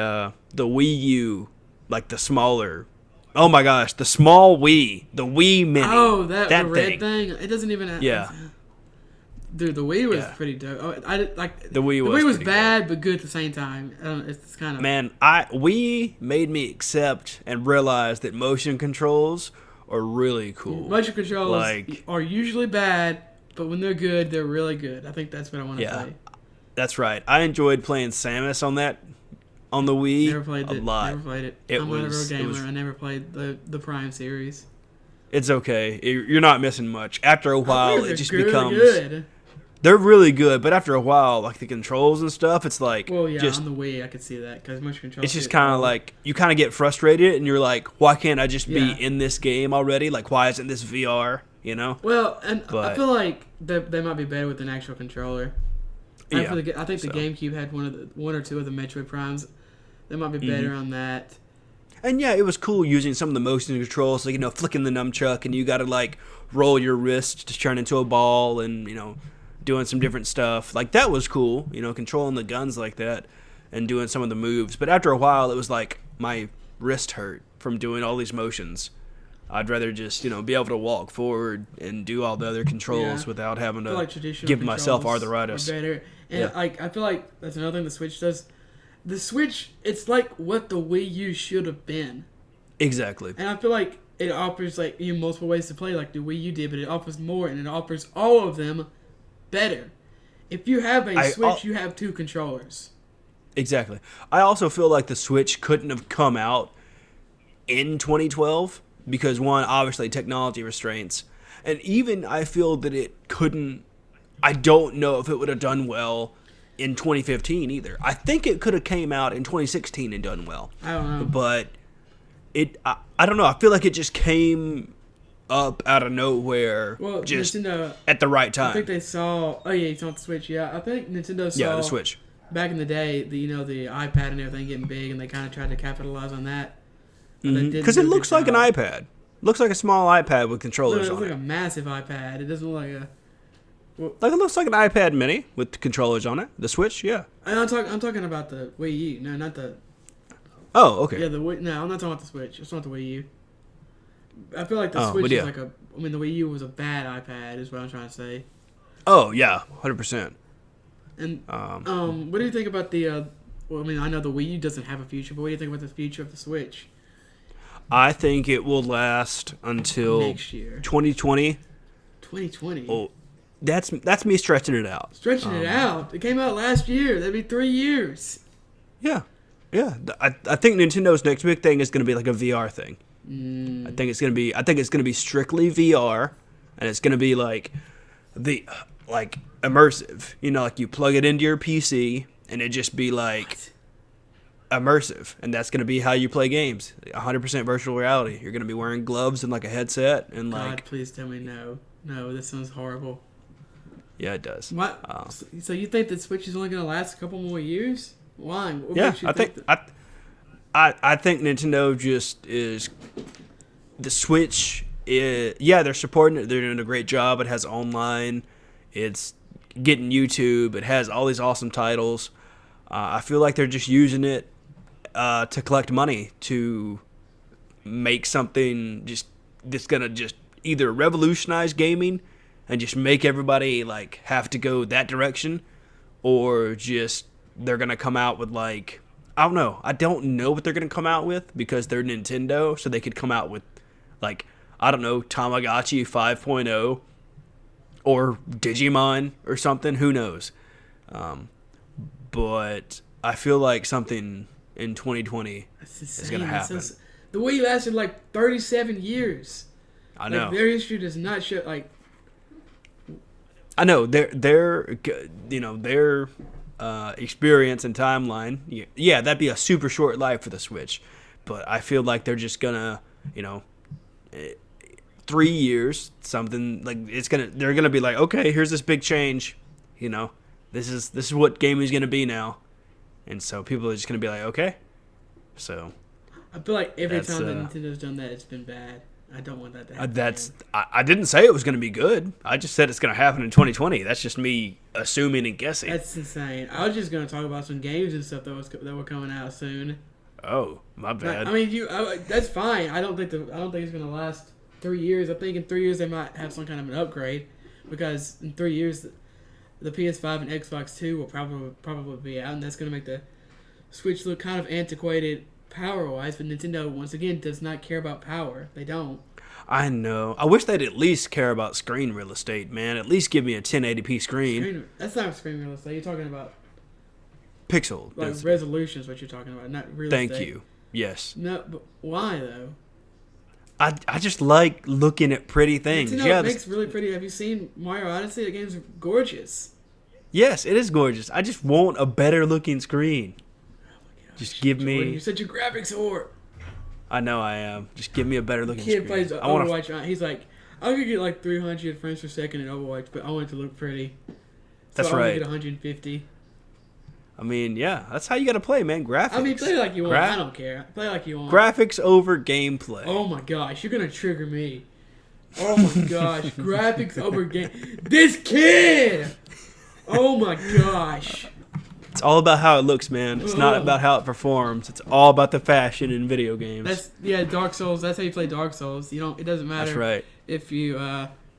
Wii U, like the smaller. Oh my gosh, the small Wii, the Wii Mini. Oh, the thing. red thing. It doesn't even. Yeah. Dude, the Wii was Yeah. pretty dope. Oh, I like The Wii The was Wii was pretty bad, but good at the same time. It's kind of Man, Wii made me accept and realize that motion controls are really cool. motion controls Like- are usually bad, but when they're good, they're really good. I think that's what I want to Yeah. play. That's right. I enjoyed playing Samus on the Wii Never played a it. lot. Never played it. It I'm not a real was- it gamer. was- I never played the Prime series. It's okay. You're not missing much. After a while, They're it just good, becomes. good. They're really good, but after a while, like the controls and stuff, it's like Well, yeah, just on the Wii, I could see that because motion controls. it's just kind of like you kind of get frustrated, and you're like, why can't I just Yeah. be in this game already? Like, why isn't this VR? You know? Well, and I But- feel like they might be better with an actual controller. Yeah, I think the so. GameCube had one or two of the Metroid Primes. They might be better on that. And yeah, it was cool using some of the motion controls, like flicking the nunchuck, and you got to like roll your wrist to turn into a ball, and doing some different stuff. Like that was cool, controlling the guns like that and doing some of the moves. But after a while, it was like my wrist hurt from doing all these motions. I'd rather just, be able to walk forward and do all the other controls Yeah. without having I feel to like traditional give myself controls arthritis. are better. And Yeah. I feel like that's another thing the Switch does. The Switch, it's like what the Wii U should have been. Exactly. And I feel like it offers like you multiple ways to play like the Wii U did, but it offers more and it offers all of them better. If you have a Switch, you have two controllers. Exactly. I also feel like the Switch couldn't have come out in 2012 because one, obviously technology restraints, and even I feel that it couldn't. I don't know if it would have done well in 2015 either. I think it could have came out in 2016 and done well. I don't know. But I don't know. I feel like it just came up out of nowhere, Well, just Nintendo, at the right I think time. they saw. Oh yeah, it's on the Switch. Yeah, I think Nintendo saw. Yeah, the Switch. Back in the day, the iPad and everything getting big, and they kind of tried to capitalize on that. But they didn't Because do it a looks good like an job. iPad. Looks like a small iPad with It controllers looks on like it. a massive iPad. It doesn't look like a. Like it looks like an iPad Mini with controllers on it. The Switch, yeah. I'm talking about the Wii U. No, not the. Oh, okay. Yeah, the Wii. No, I'm not talking about the Switch. It's not the Wii U. I feel like the Oh, Switch but is yeah. like a. I mean, the Wii U was a bad iPad, is what I'm trying to say. Oh, yeah, 100%. And what do you think about the? Well, I mean, I know the Wii U doesn't have a future, but what do you think about the future of the Switch I think it will last until next year? 2020. 2020. Oh, that's me stretching it out. Stretching it out. It came out last year. That'd be 3 years. Yeah. I think Nintendo's next big thing is going to be like a VR thing. I think it's going to be strictly VR, and it's going to be like immersive. You know, like you plug it into your PC, and it just be like immersive, and that's going to be how you play games. 100% virtual reality. You're going to be wearing gloves and like a headset, and like. God, please tell me no. No, this sounds horrible. Yeah, it does. What? So you think the Switch is only going to last a couple more years? Why? What Yeah, makes you I think Nintendo just is the Switch. They're supporting it. They're doing a great job. It has online. It's getting YouTube. It has all these awesome titles. I feel like they're just using it to collect money to make something that's gonna just either revolutionize gaming and just make everybody like have to go that direction, or just they're gonna come out with like. I don't know. I don't know what they're going to come out with because they're Nintendo, so they could come out with, like, I don't know, Tamagotchi 5.0 or Digimon or something. Who knows? But I feel like something in 2020 is going to happen. The Wii lasted like 37 years. I know. Like, their history does not show, like... I know. Their experience and timeline, that'd be a super short life for the Switch, but I feel like they're just gonna 3 years, something like they're gonna be like, okay, here's this big change, this is what gaming is gonna be now, and so people are just gonna be like, okay. So I feel like every time that Nintendo's done that, it's been bad. I don't want that to happen. I didn't say it was going to be good. I just said it's going to happen in 2020. That's just me assuming and guessing. That's insane. I was just going to talk about some games and stuff that were coming out soon. Oh, my bad. I mean, that's fine. I don't think it's going to last 3 years. I think in 3 years they might have some kind of an upgrade, because in 3 years the PS5 and Xbox 2 will probably be out, and that's going to make the Switch look kind of antiquated power-wise, but Nintendo, once again, does not care about power. They don't. I know. I wish they'd at least care about screen real estate, man. At least give me a 1080p screen. That's not screen real estate. You're talking about... Pixel. Like resolution is what you're talking about, not real estate. Thank you. Yes. No, but why, though? I just like looking at pretty things. Nintendo makes really pretty... Have you seen Mario Odyssey? The game's gorgeous. Yes, it is gorgeous. I just want a better-looking screen. Just give me... You're such a graphics whore. I know I am. Just give me a better looking screen. Kid plays Overwatch. He's like, I could get like 300 frames per second in Overwatch, but I want it to look pretty. That's so right. I get 150. I mean, yeah, that's how you got to play, man. Graphics. I mean, play like you want. I don't care. Play like you want. Graphics over gameplay. Oh my gosh, you're gonna trigger me. Oh my gosh, graphics over game. This kid. Oh my gosh. It's all about how it looks, man. It's not about how it performs. It's all about the fashion in video games. Dark Souls. That's how you play Dark Souls. It doesn't matter. That's right. If your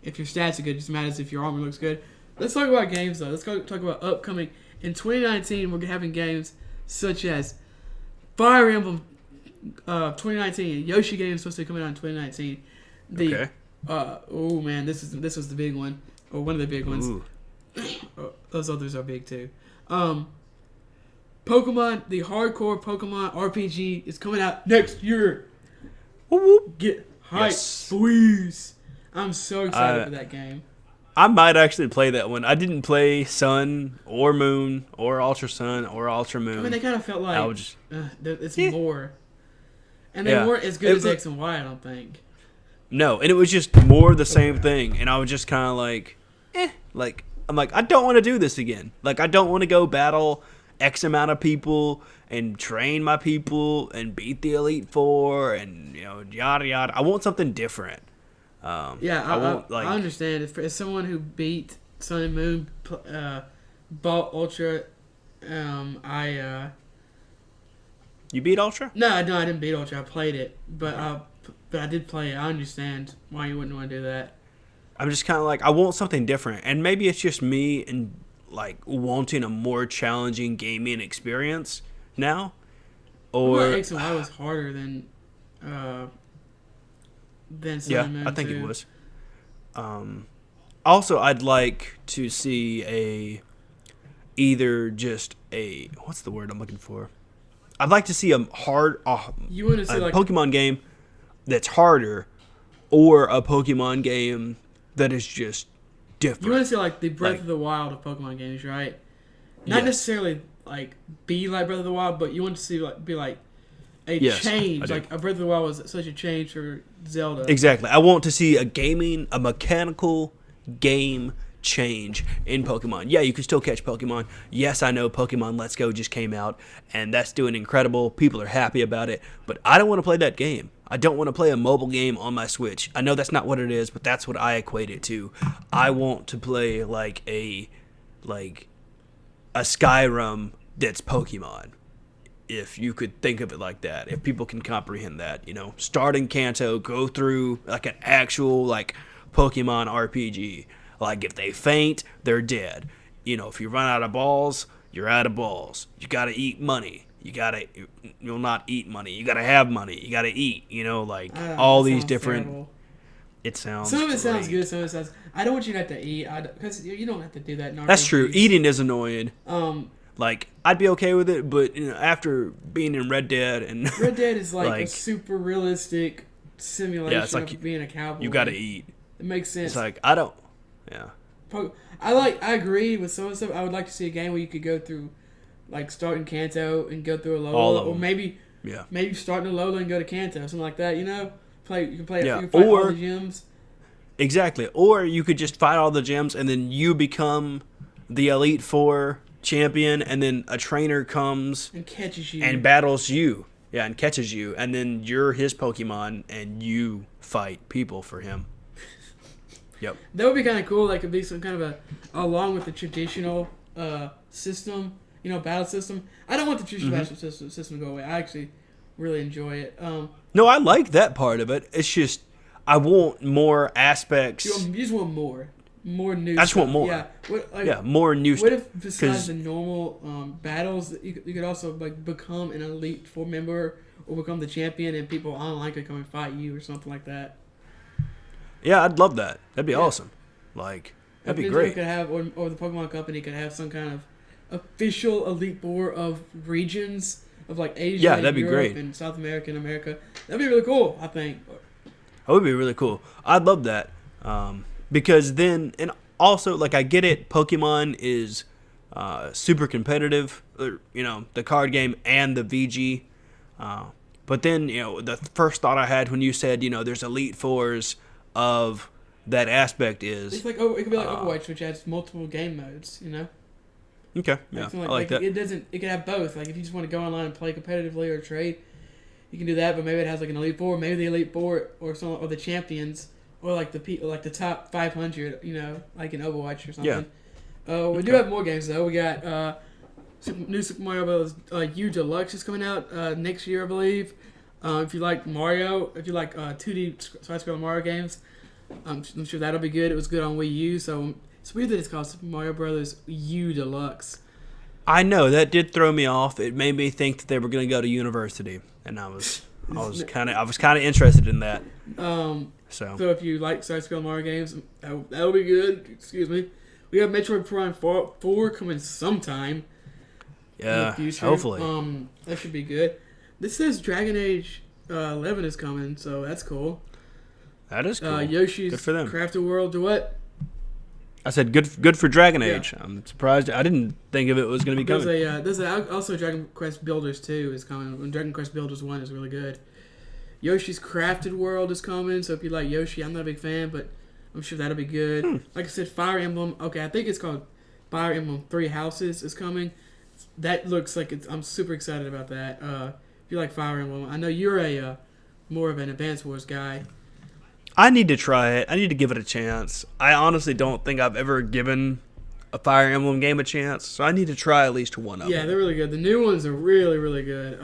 stats are good, it just matters if your armor looks good. Let's talk about games though. Let's talk about upcoming. In 2019, we're having games such as Fire Emblem 2019. Yoshi game is supposed to be coming out in 2019. Okay. Oh man, this was the big one, or one of the big ones. Those others are big too. Pokemon, the hardcore Pokemon RPG is coming out next year. Get hyped, please. I'm so excited for that game. I might actually play that one. I didn't play Sun or Moon or Ultra Sun or Ultra Moon. I mean, they kind of felt like it's more. And they weren't as good as X and Y, I don't think. No, and it was just more of the same thing. And I was just kind of like, I'm like, I don't want to do this again. Like, I don't want to go battle X amount of people and train my people and beat the Elite Four and, yada, yada. I want something different. I understand. As someone who beat Sun and Moon, bought Ultra, You beat Ultra? No, I didn't beat Ultra. I played it, but I did play it. I understand why you wouldn't want to do that. I'm just kind of like, I want something different. And maybe it's just me and like wanting a more challenging gaming experience now. Or X and Y was harder than Sun and Moon. I think it was. Also, I'd like to see either just what's the word I'm looking for? I'd like to see a You want to see like Pokemon game that's harder, or a Pokemon game that is just different. You want to see like the Breath of the Wild of Pokemon games, right? Not necessarily like be like Breath of the Wild, but you want to see like be like a change. Like a Breath of the Wild was such a change for Zelda. Exactly. I want to see a mechanical game change in Pokemon. Yeah, you can still catch Pokemon. Yes, I know Pokemon Let's Go just came out, and that's doing incredible. People are happy about it, but I don't want to play that game. I don't want to play a mobile game on my Switch. I know that's not what it is, but that's what I equate it to. I want to play like a Skyrim that's Pokemon. If you could think of it like that, if people can comprehend that, start in Kanto, go through like an actual like Pokemon RPG. Like if they faint, they're dead. If you run out of balls, you're out of balls. You gotta eat money. You'll not eat money. You gotta have money. You gotta eat. All these different. Terrible. It sounds. Some of it sounds good. Some of it sounds. I don't want you to have to eat because you don't have to do that. In That's true. Eating is annoying. Like I'd be okay with it, but after being in Red Dead Red Dead is like a super realistic simulation of being a cowboy. You gotta eat. It makes sense. It's like I don't. Yeah. I agree with some of the stuff. I would like to see a game where you could go through, like start in Kanto and go through Alola, or maybe start in Alola and go to Kanto, something like that. You can play. You can fight all the gyms. Exactly. Or you could just fight all the gyms and then you become the Elite Four champion, and then a trainer comes and catches you and battles you. Yeah, and catches you, and then you're his Pokemon and you fight people for him. Yep. That would be kind of cool. Like, it'd be some kind of along with the traditional system, battle system. I don't want the traditional battle system to go away. I actually really enjoy it. No, I like that part of it. It's just, I want more aspects. You just want more new. I just want more. Yeah. More new stuff. What if besides the normal battles, you could also like become an Elite Four member or become the champion, and people online could come and fight you or something like that. Yeah, I'd love that. That'd be awesome. Like, that'd be great. Could have, or the Pokemon Company could have some kind of official Elite Four of regions of like Asia, that'd be Europe, great. And South America and America. That'd be really cool, I think. That would be really cool. I'd love that. Because then, and also, like, I get it, Pokemon is super competitive, the card game and the VG. But then, the first thought I had when you said, there's Elite Fours of that aspect is... It's like, it could be like Overwatch, which has multiple game modes, Okay, yeah, I like that. It could have both. Like, if you just want to go online and play competitively or trade, you can do that, but maybe it has like an Elite Four, maybe the Elite Four or the champions, or like the top 500, like in Overwatch or something. Yeah. We do have more games though. We got new Super Mario Bros. U Deluxe is coming out next year, I believe. If you like Mario, if you like 2D side-scrolling Mario games, I'm sure that'll be good. It was good on Wii U, so it's weird that it's called Super Mario Bros. U Deluxe. I know that did throw me off. It made me think that they were going to go to university, and I was kind of interested in that. So if you like side-scrolling Mario games, that'll be good. Excuse me. We have Metroid Prime 4 coming sometime. Yeah, in the future. Hopefully. That should be good. This says Dragon Age 11 is coming, so that's cool. That is cool. Yoshi's good for them. Crafted World. Do what? I said good for Dragon Age. I'm surprised. I didn't think of it was going to be coming. There's also Dragon Quest Builders 2 is coming. And Dragon Quest Builders 1 is really good. Yoshi's Crafted World is coming, so if you like Yoshi, I'm not a big fan, but I'm sure that'll be good. Like I said, Fire Emblem. Okay, I think it's called Fire Emblem 3 Houses is coming. That looks like I'm super excited about that. If you like Fire Emblem, I know you're a more of an Advance Wars guy. I need to try it. I need to give it a chance. I honestly don't think I've ever given a Fire Emblem game a chance, so I need to try at least one of them. Yeah, they're really good. The new ones are really, really good.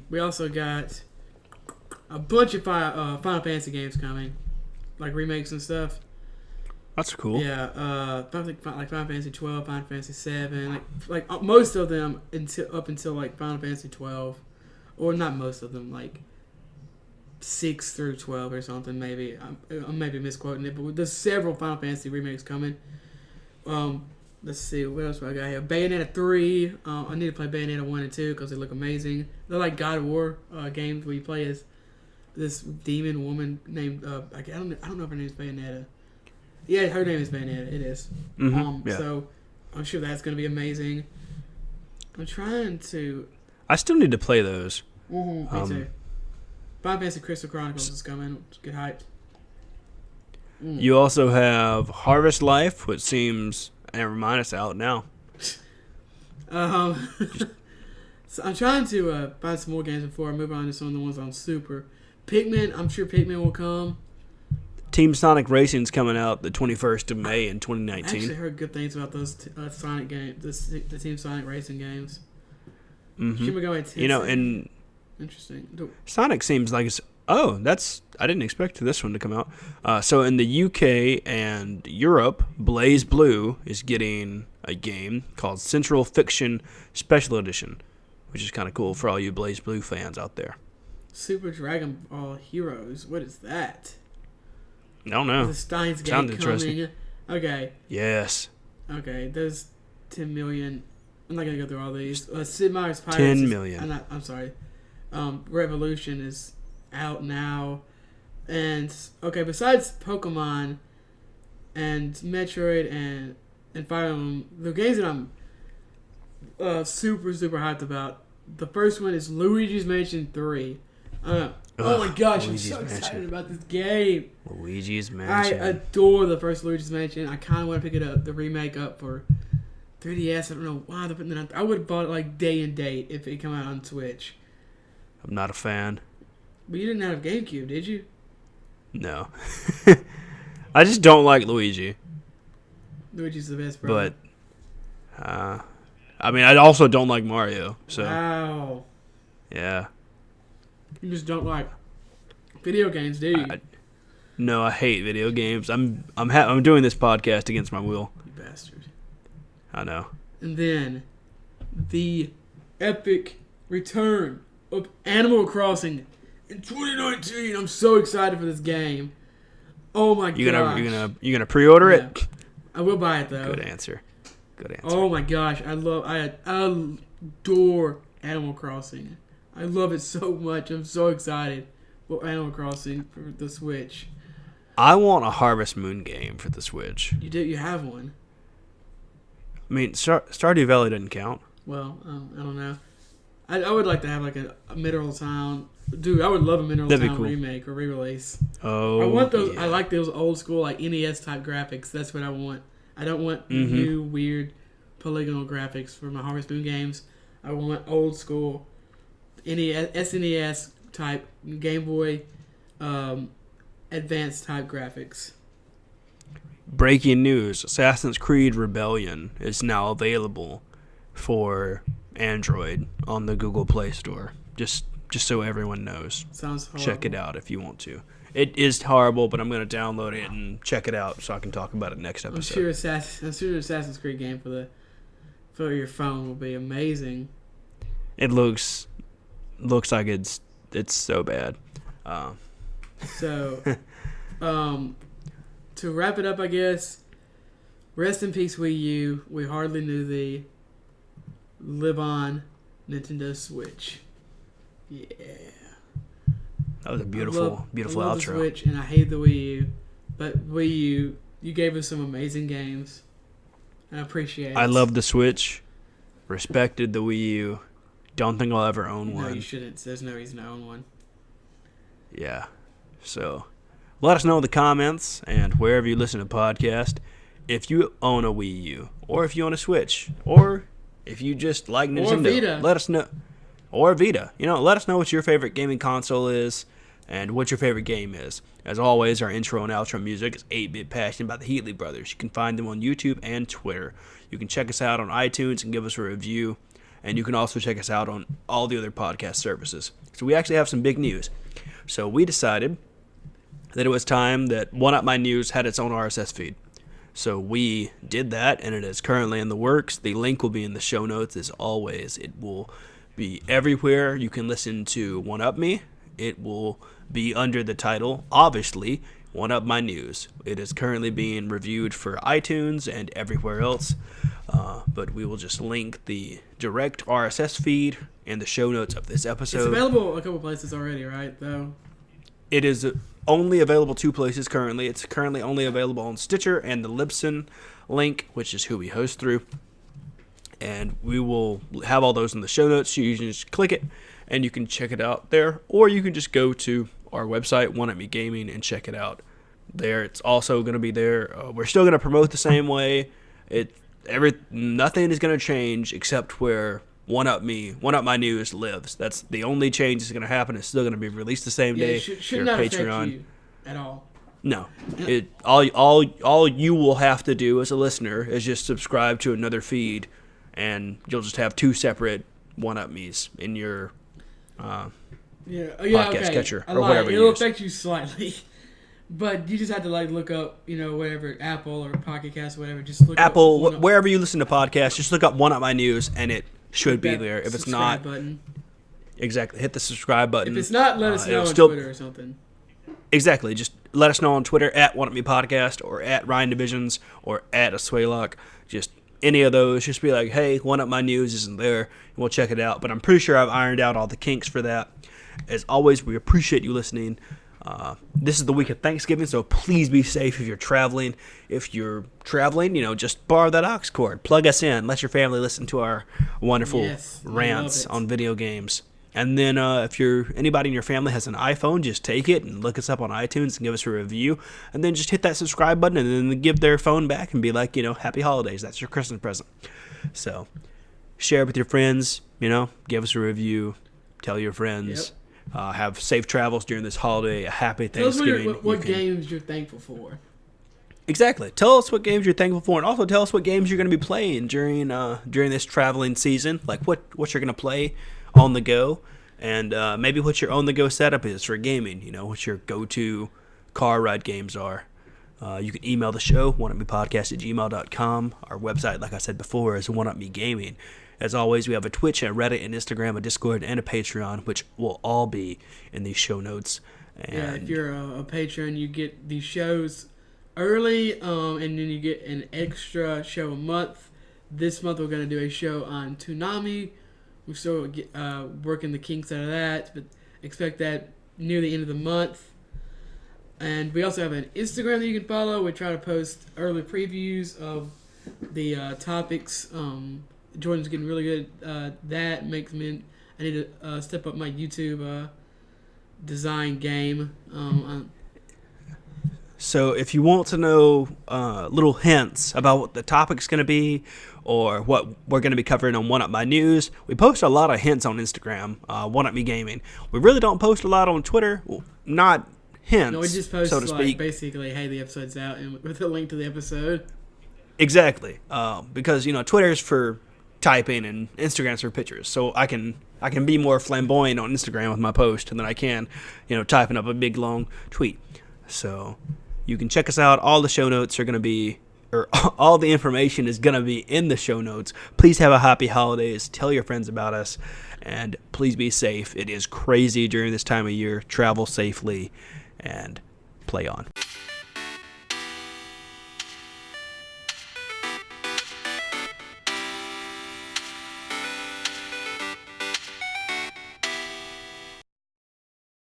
We also got a bunch of Final Fantasy games coming, like remakes and stuff. That's cool. Yeah, like Final Fantasy 12, Final Fantasy 7, like most of them up until like Final Fantasy 12, or not most of them, like 6 through 12 or something. Maybe I'm maybe misquoting it, but there's several Final Fantasy remakes coming. Let's see what else I got here. Bayonetta 3. I need to play Bayonetta 1 and 2 because they look amazing. They're like God of War games where you play as this demon woman named I don't know if her name is Bayonetta. Yeah, her name is Bayonetta. It is. Yeah. So I'm sure that's going to be amazing. I'm trying to. I still need to play those. Me too. Final Fantasy Crystal Chronicles is coming. Get hyped. You also have Harvest Life, which seems, never mind, it's out now. So I'm trying to find some more games before I move on to some of the ones on Super. Pikmin, I'm sure Pikmin will come. Team Sonic Racing's coming out the 21st of May in I 2019. actually heard good things about those Sonic games, the Team Sonic Racing games. Mm-hmm. Shin Megami Tensei. You know, and Interesting. Sonic seems like it's... Oh, I didn't expect this one to come out. So in the UK and Europe, Blaze Blue is getting a game called Central Fiction Special Edition, which is kind of cool for all you Blaze Blue fans out there. Super Dragon Ball Heroes. What is that? I don't know. The Steins Gate Sounds coming. interesting. Okay. Yes. Okay. There's 10 million. I'm not gonna go through all these. Sid Meier's Pirates. 10 million. I'm sorry. Revolution is out now, and okay. Besides Pokemon and Metroid and Fire Emblem, the games that I'm super hyped about. The first one is Luigi's Mansion 3. Oh my gosh, Luigi's I'm so excited Mansion. about this game. Luigi's I Mansion. adore the first Luigi's Mansion. I kind of want to pick it up, the remake up for 3DS. I don't know why they're putting it on. I would have bought it like day and date if it came out on Switch. I'm not a fan. But you didn't have GameCube, did you? No. I just don't like Luigi. Luigi's the best, bro. But, I mean, I also don't like Mario. So, Wow. yeah. You just don't like video games, do you? No, I hate video games. I'm doing this podcast against my will. You bastard. I know. And then, the epic return of Animal Crossing in 2019. I'm so excited for this game. Oh my gosh. You're gonna pre-order it? I will buy it though. Good answer. Oh my gosh, I adore Animal Crossing. I love it so much. I'm so excited for Animal Crossing for the Switch. I want a Harvest Moon game for the Switch. You have one. I mean, Stardew Valley doesn't count. Well, I don't know. I would like to have like a Mineral Town. Dude, I would love a Mineral That'd be Town cool. remake or re-release. Oh, I want those. yeah. I like those old school like NES type graphics. That's what I want. I don't want new weird polygonal graphics for my Harvest Moon games. I want old school SNES type Game Boy advanced type graphics. Breaking news: Assassin's Creed Rebellion is now available for Android on the Google Play Store. Just so everyone knows. Sounds horrible. Check it out if you want to. It is horrible, but I'm going to download it and check it out so I can talk about it next episode. I'm sure Assassin's Creed game for your phone will be amazing. It looks like it's so bad. So, to wrap it up, I guess, rest in peace Wii U. We hardly knew thee. Live on, Nintendo Switch. Yeah. That was a beautiful I love outro. The Switch, and I hate the Wii U, but Wii U, you gave us some amazing games. I appreciate it. I love the Switch. Respected the Wii U. Don't think I'll ever own one. No, you shouldn't. There's no reason to own one. Yeah. So, let us know in the comments and wherever you listen to podcast if you own a Wii U, or if you own a Switch, or if you just like Nintendo. Or Vita. Let us know. Or Vita. Let us know what your favorite gaming console is and what your favorite game is. As always, our intro and outro music is 8-Bit Passion by the Heatley Brothers. You can find them on YouTube and Twitter. You can check us out on iTunes and give us a review. And you can also check us out on all the other podcast services. So we actually have some big news. So we decided that it was time that One Up My News had its own RSS feed. So we did that, and it is currently in the works. The link will be in the show notes as always. It will be everywhere. You can listen to One Up Me it will be under the title, obviously, One Up My News. It is currently being reviewed for iTunes and everywhere else, but we will just link the direct RSS feed in the show notes of this episode. It's available a couple places already, right, though? It is only available 2 places currently. It's currently only available on Stitcher and the LibSyn link, which is who we host through. And we will have all those in the show notes. You can just click it, and you can check it out there. Or you can just go to our website, One Up Me Gaming, and check it out there. It's also going to be there. We're still going to promote the same way. Nothing is going to change except where One Up My News lives. That's the only change that's going to happen. It's still going to be released the same day. It should not affect you at all. No. All you will have to do as a listener is just subscribe to another feed, and you'll just have 2 separate One Up Me's in your podcast catcher or whatever It'll affect you slightly. But you just have to look up, whatever, Apple or Pocket Cast, whatever. Just look Apple, up wherever you listen to podcasts, just look up One Up My News, and it should be there. If it's not, button. Exactly, hit the subscribe button. If it's not, let us know on Twitter or something. Exactly, just let us know on Twitter at One Up Me Podcast or at Ryan Divisions or at Aswaylock. Just any of those. Just be like, hey, One Up My News isn't there, and we'll check it out. But I'm pretty sure I've ironed out all the kinks for that. As always, we appreciate you listening. This is the week of Thanksgiving, so please be safe if you're traveling. If you're traveling, just borrow that aux cord. Plug us in. Let your family listen to our wonderful rants on video games. And then if anybody in your family has an iPhone, just take it and look us up on iTunes and give us a review. And then just hit that subscribe button and then give their phone back and be like, happy holidays. That's your Christmas present. So share it with your friends, give us a review. Tell your friends. Yep. Have safe travels during this holiday. A happy Thanksgiving. Tell us what games you're thankful for. Exactly. Tell us what games you're thankful for, and also tell us what games you're going to be playing during this traveling season. Like what you're going to play on the go, and maybe what your on the go setup is for gaming. What your go-to car ride games are. You can email the show, oneupmepodcast@gmail.com. Our website, like I said before, is One Up Me Gaming. As always, we have a Twitch, a Reddit, an Instagram, a Discord, and a Patreon, which will all be in these show notes. And if you're a patron, you get these shows early, and then you get an extra show a month. This month, we're going to do a show on Toonami. We're still working the kinks out of that, but expect that near the end of the month. And we also have an Instagram that you can follow. We try to post early previews of the topics. Jordan's getting really good. That makes me. I need to step up my YouTube design game. So if you want to know little hints about what the topic's going to be or what we're going to be covering on One Up My News, we post a lot of hints on Instagram, One Up Me Gaming. We really don't post a lot on Twitter. Well, not hints, no, we just post so to speak. Basically, hey, the episode's out, and with a link to the episode. Exactly, because Twitter's for typing and Instagram's for pictures, so I can be more flamboyant on Instagram with my post than I can, typing up a big long tweet. So you can check us out. All the show notes are going to be, or all the information is going to be in the show notes. Please have a happy holidays. Tell your friends about us, and please be safe. It is crazy during this time of year. Travel safely and play on.